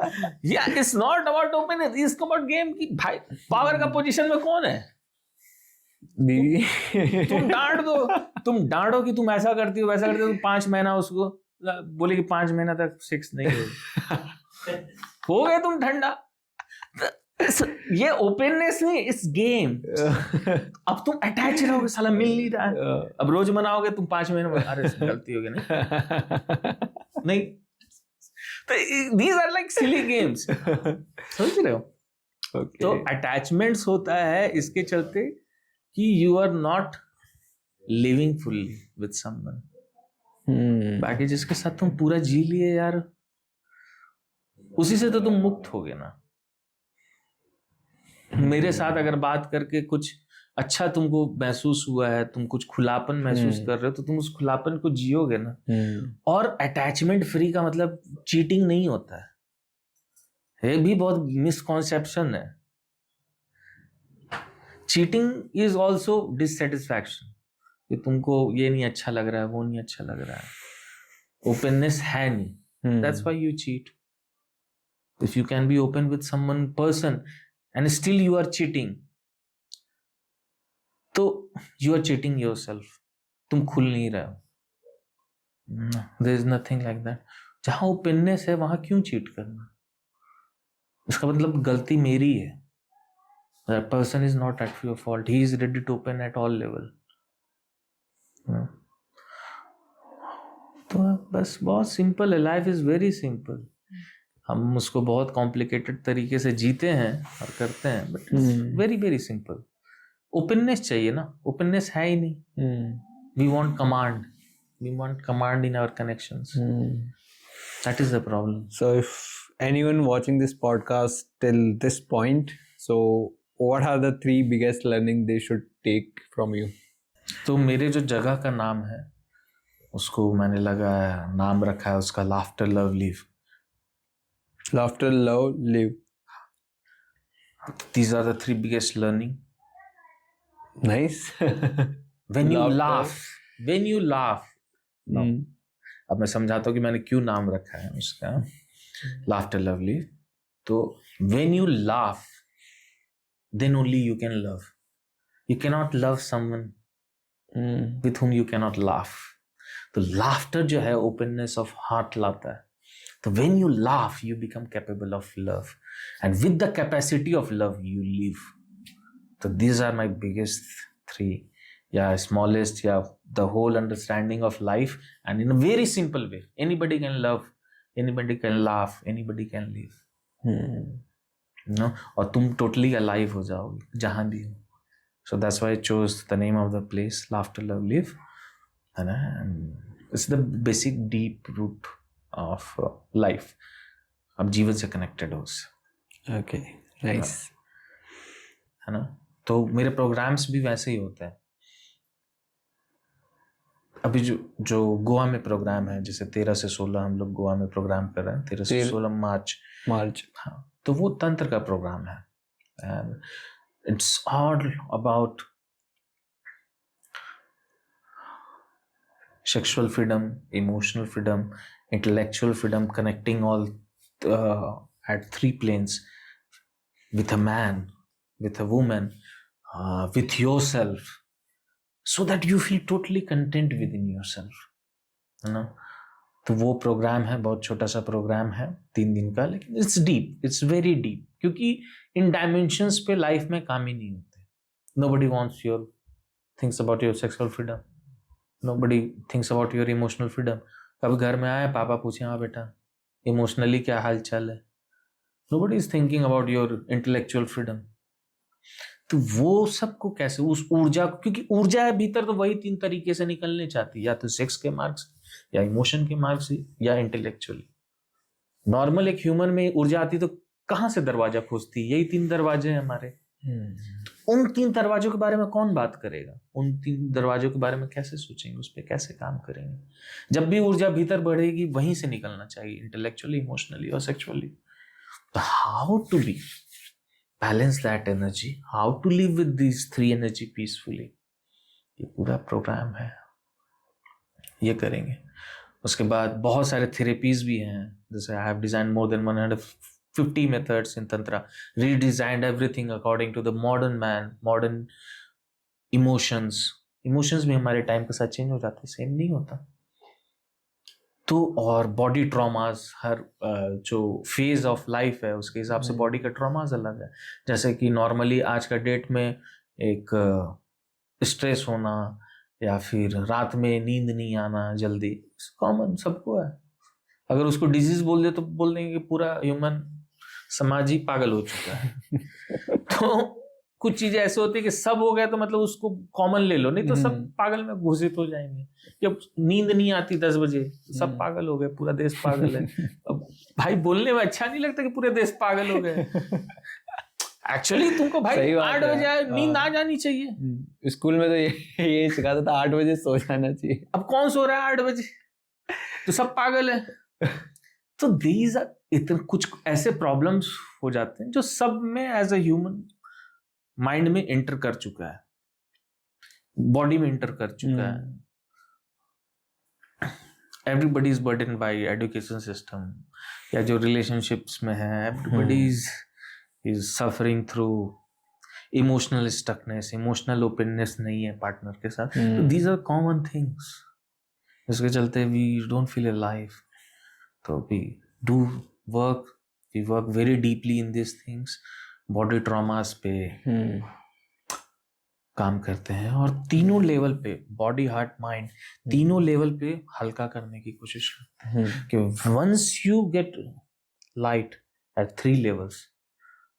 या it's not about open, it's about game की भाई पावर का पोजीशन में कौन है? बीवी। तुम डांट दो, तुम डांटो कि तुम ऐसा करती हो वैसा करती हो, तुम 5 महीना उसको बोलेगी 5 महीना तक सेक्स नहीं हो गए तुम ठंडा। ये ओपननेस नहीं, इट्स गेम। अब तुम अटैच रहोगे, साला मिल नहीं रहा है, अब रोज मनाओगे तुम 5 महीने में, अरे गलती हो गई नहीं। तो these are like silly games, समझ रहे हो? Okay. तो अटैचमेंट्स होता है इसके चलते कि you are not living fully with someone. बाकी जिसके साथ तुम पूरा जी लिए यार, उसी से तो तुम मुक्त हो गए ना। मेरे साथ अगर बात करके कुछ अच्छा तुमको महसूस हुआ है, तुम कुछ खुलापन महसूस कर रहे हो, तो तुम उस खुलापन को जियोगे ना। और अटैचमेंट फ्री का मतलब चीटिंग नहीं होता है, ये भी बहुत मिसकॉन्सेप्शन है। चीटिंग इज ऑल्सो डिससेटिस्फैक्शन, कि तुमको ये नहीं अच्छा लग रहा है, वो नहीं अच्छा लग रहा है, ओपननेस है नहीं, that's why you cheat. If you can be open with someone person and still you are cheating, तो you are cheating yourself, तुम खुल नहीं रहे हो। there is nothing like that। जहां ओपननेस है वहां क्यों चीट करना? इसका मतलब गलती मेरी है, that person is not at your fault, he is ready to open at all level। तो बस बहुत सिंपल है, लाइफ इज वेरी सिंपल। हम उसको बहुत कॉम्प्लिकेटेड तरीके से जीते हैं और करते हैं, but very very simple. Openness चाहिए ना, ओपननेस है ही नहीं। We want command in our connections, that is the problem. So if anyone watching this podcast till this point, so what are the 3 biggest learning they should take from you? तो मेरे जो जगह का नाम है उसको मैंने नाम रखा है उसका laughter love live. Laughter, love, live. These are the 3 biggest learning. Nice. When you Laughter. laugh. No. अब मैं समझाता हूँ कि मैंने क्यों नाम रखा है उसका, लाफ्टर लवली. तो when you laugh, then only you can love. You cannot love someone with whom you cannot laugh. तो laughter जो है openness of heart लाता है. तो when you laugh, you become capable of love, and with the capacity of love, you live. So these are my biggest 3, smallest, the whole understanding of life, and in a very simple way. Anybody can love, anybody can laugh, anybody can live. और तुम totally alive हो जाओगे जहाँ भी हो. So that's why I chose the name of the place, Laughter, Love, Live. And it's the basic deep root of life. अब जीवन से connected हो उससे. Okay, nice. है ना. तो मेरे प्रोग्राम्स भी वैसे ही होते हैं. अभी जो गोवा में प्रोग्राम है, जैसे 13 से 16 हम लोग गोवा में प्रोग्राम कर रहे हैं, 13 से 16 मार्च. हाँ, तो वो तंत्र का प्रोग्राम है. And it's all about sexual freedom, emotional freedom, intellectual freedom, connecting all at 3 planes, with a man, with a woman, with yourself, so that you feel totally content within yourself. है ना. तो वो programme है, बहुत छोटा सा programme है, 3 दिन का, लेकिन it's deep, it's very deep, क्योंकि इन डायमेंशंस पे लाइफ में काम ही नहीं होते. Nobody wants your things about your sexual freedom. Nobody thinks about your emotional freedom. कभी घर में आए, पापा पूछे, हाँ बेटा इमोशनली क्या हाल चाल है. Nobody is thinking about your intellectual freedom. तो वो सबको कैसे, उस ऊर्जा, क्योंकि ऊर्जा है भीतर, तो वही 3 तरीके से निकलने चाहती है, या तो सेक्स के मार्ग से, या इमोशन के मार्ग से, या इंटेलेक्चुअली. नॉर्मल एक ह्यूमन में ऊर्जा आती तो कहाँ से दरवाजा खोजती? यही 3 दरवाजे हैं हमारे. उन 3 दरवाजों के बारे में कौन बात करेगा? उन 3 दरवाजों के बारे में कैसे सोचेंगे? उस पर कैसे काम करेंगे? जब भी ऊर्जा भीतर बढ़ेगी, वहीं से निकलना चाहिए, इंटेलेक्चुअली, इमोशनली और सेक्सुअली. तो how to be balance that energy, how to live with this 3 energy peacefully, ये पूरा प्रोग्राम है, ये करेंगे. उसके बाद बहुत सारे थेरेपीज भी हैं. जैसे I have design more than 150 methods in tantra, redesigned everything according to the modern man, modern emotions भी हमारे टाइम के साथ चेंज हो जाते हैं, सेम नहीं होता. तो और बॉडी ट्रॉमास, हर जो फेज ऑफ लाइफ है उसके हिसाब से बॉडी का ट्रॉमास अलग है. जैसे कि नॉर्मली आज का डेट में एक स्ट्रेस होना, या फिर रात में नींद नहीं आना जल्दी, कॉमन सबको है. अगर उसको डिजीज बोल दे तो बोल देंगे कि पूरा ह्यूमन समाज ही पागल हो चुका है. तो कुछ चीजें ऐसे होती है कि सब हो गया तो मतलब उसको कॉमन ले लो, नहीं तो सब पागल में घोषित हो जाएंगे. जब नींद नहीं आती 10 बजे, सब पागल हो गए, पूरा देश पागल है. अब भाई बोलने में अच्छा नहीं लगता कि पूरे देश पागल हो गए. एक्चुअली तुमको भाई 8 बजे नींद आ जानी चाहिए. स्कूल में तो ये सिखाता था 8 बजे सो जाना चाहिए. अब कौन सो रहा है 8 बजे? तो सब पागल है. तो दीज आर इतने कुछ ऐसे प्रॉब्लम्स हो जाते हैं जो सब में एज अ ह्यूमन माइंड में एंटर कर चुका है, बॉडी में एंटर कर चुका है. Everybody is burden bye education system, या जो रिलेशनशिप्स में है, everybody is suffering through emotional stuckness, emotional openness नहीं है पार्टनर के साथ. तो दीज आर कॉमन थिंग्स, इसके चलते वी डोंट फील अलाइव. तो we do work, we work very deeply in these things, body traumas पे काम करते हैं, और तीनों लेवल पे, बॉडी, हार्ट, माइंड, तीनों लेवल पे हल्का करने की कोशिश करते हैं. कि once you get light at 3 levels,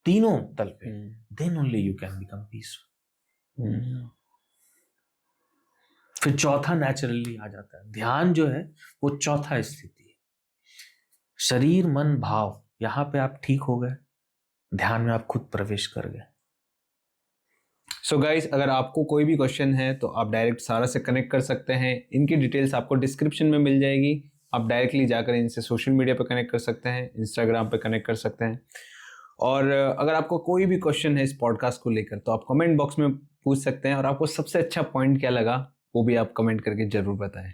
तीनों तल पे, then only you can become peaceful. फिर चौथा नेचुरली आ जाता है. ध्यान जो है वो चौथा स्थिति है. शरीर, मन, भाव, यहाँ पे आप ठीक हो गए, ध्यान में आप खुद प्रवेश कर गए. सो गाइस, अगर आपको कोई भी क्वेश्चन है तो आप डायरेक्ट सारा से कनेक्ट कर सकते हैं. इनकी डिटेल्स आपको डिस्क्रिप्शन में मिल जाएगी. आप डायरेक्टली जाकर इनसे सोशल मीडिया पर कनेक्ट कर सकते हैं, इंस्टाग्राम पे कनेक्ट कर सकते हैं. और अगर आपको कोई भी क्वेश्चन है इस पॉडकास्ट को लेकर तो आप कमेंट बॉक्स में पूछ सकते हैं, और आपको सबसे अच्छा पॉइंट क्या लगा वो भी आप कमेंट करके जरूर बताएं।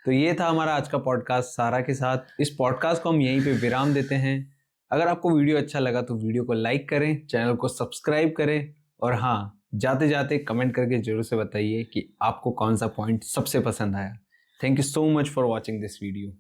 तो ये था हमारा आज का पॉडकास्ट सारा के साथ। इस पॉडकास्ट को हम यहीं पे विराम देते हैं। अगर आपको वीडियो अच्छा लगा तो वीडियो को लाइक करें, चैनल को सब्सक्राइब करें, और हाँ, जाते जाते कमेंट करके जरूर से बताइए कि आपको कौन सा पॉइंट सबसे पसंद आया। Thank you so much for watching this video.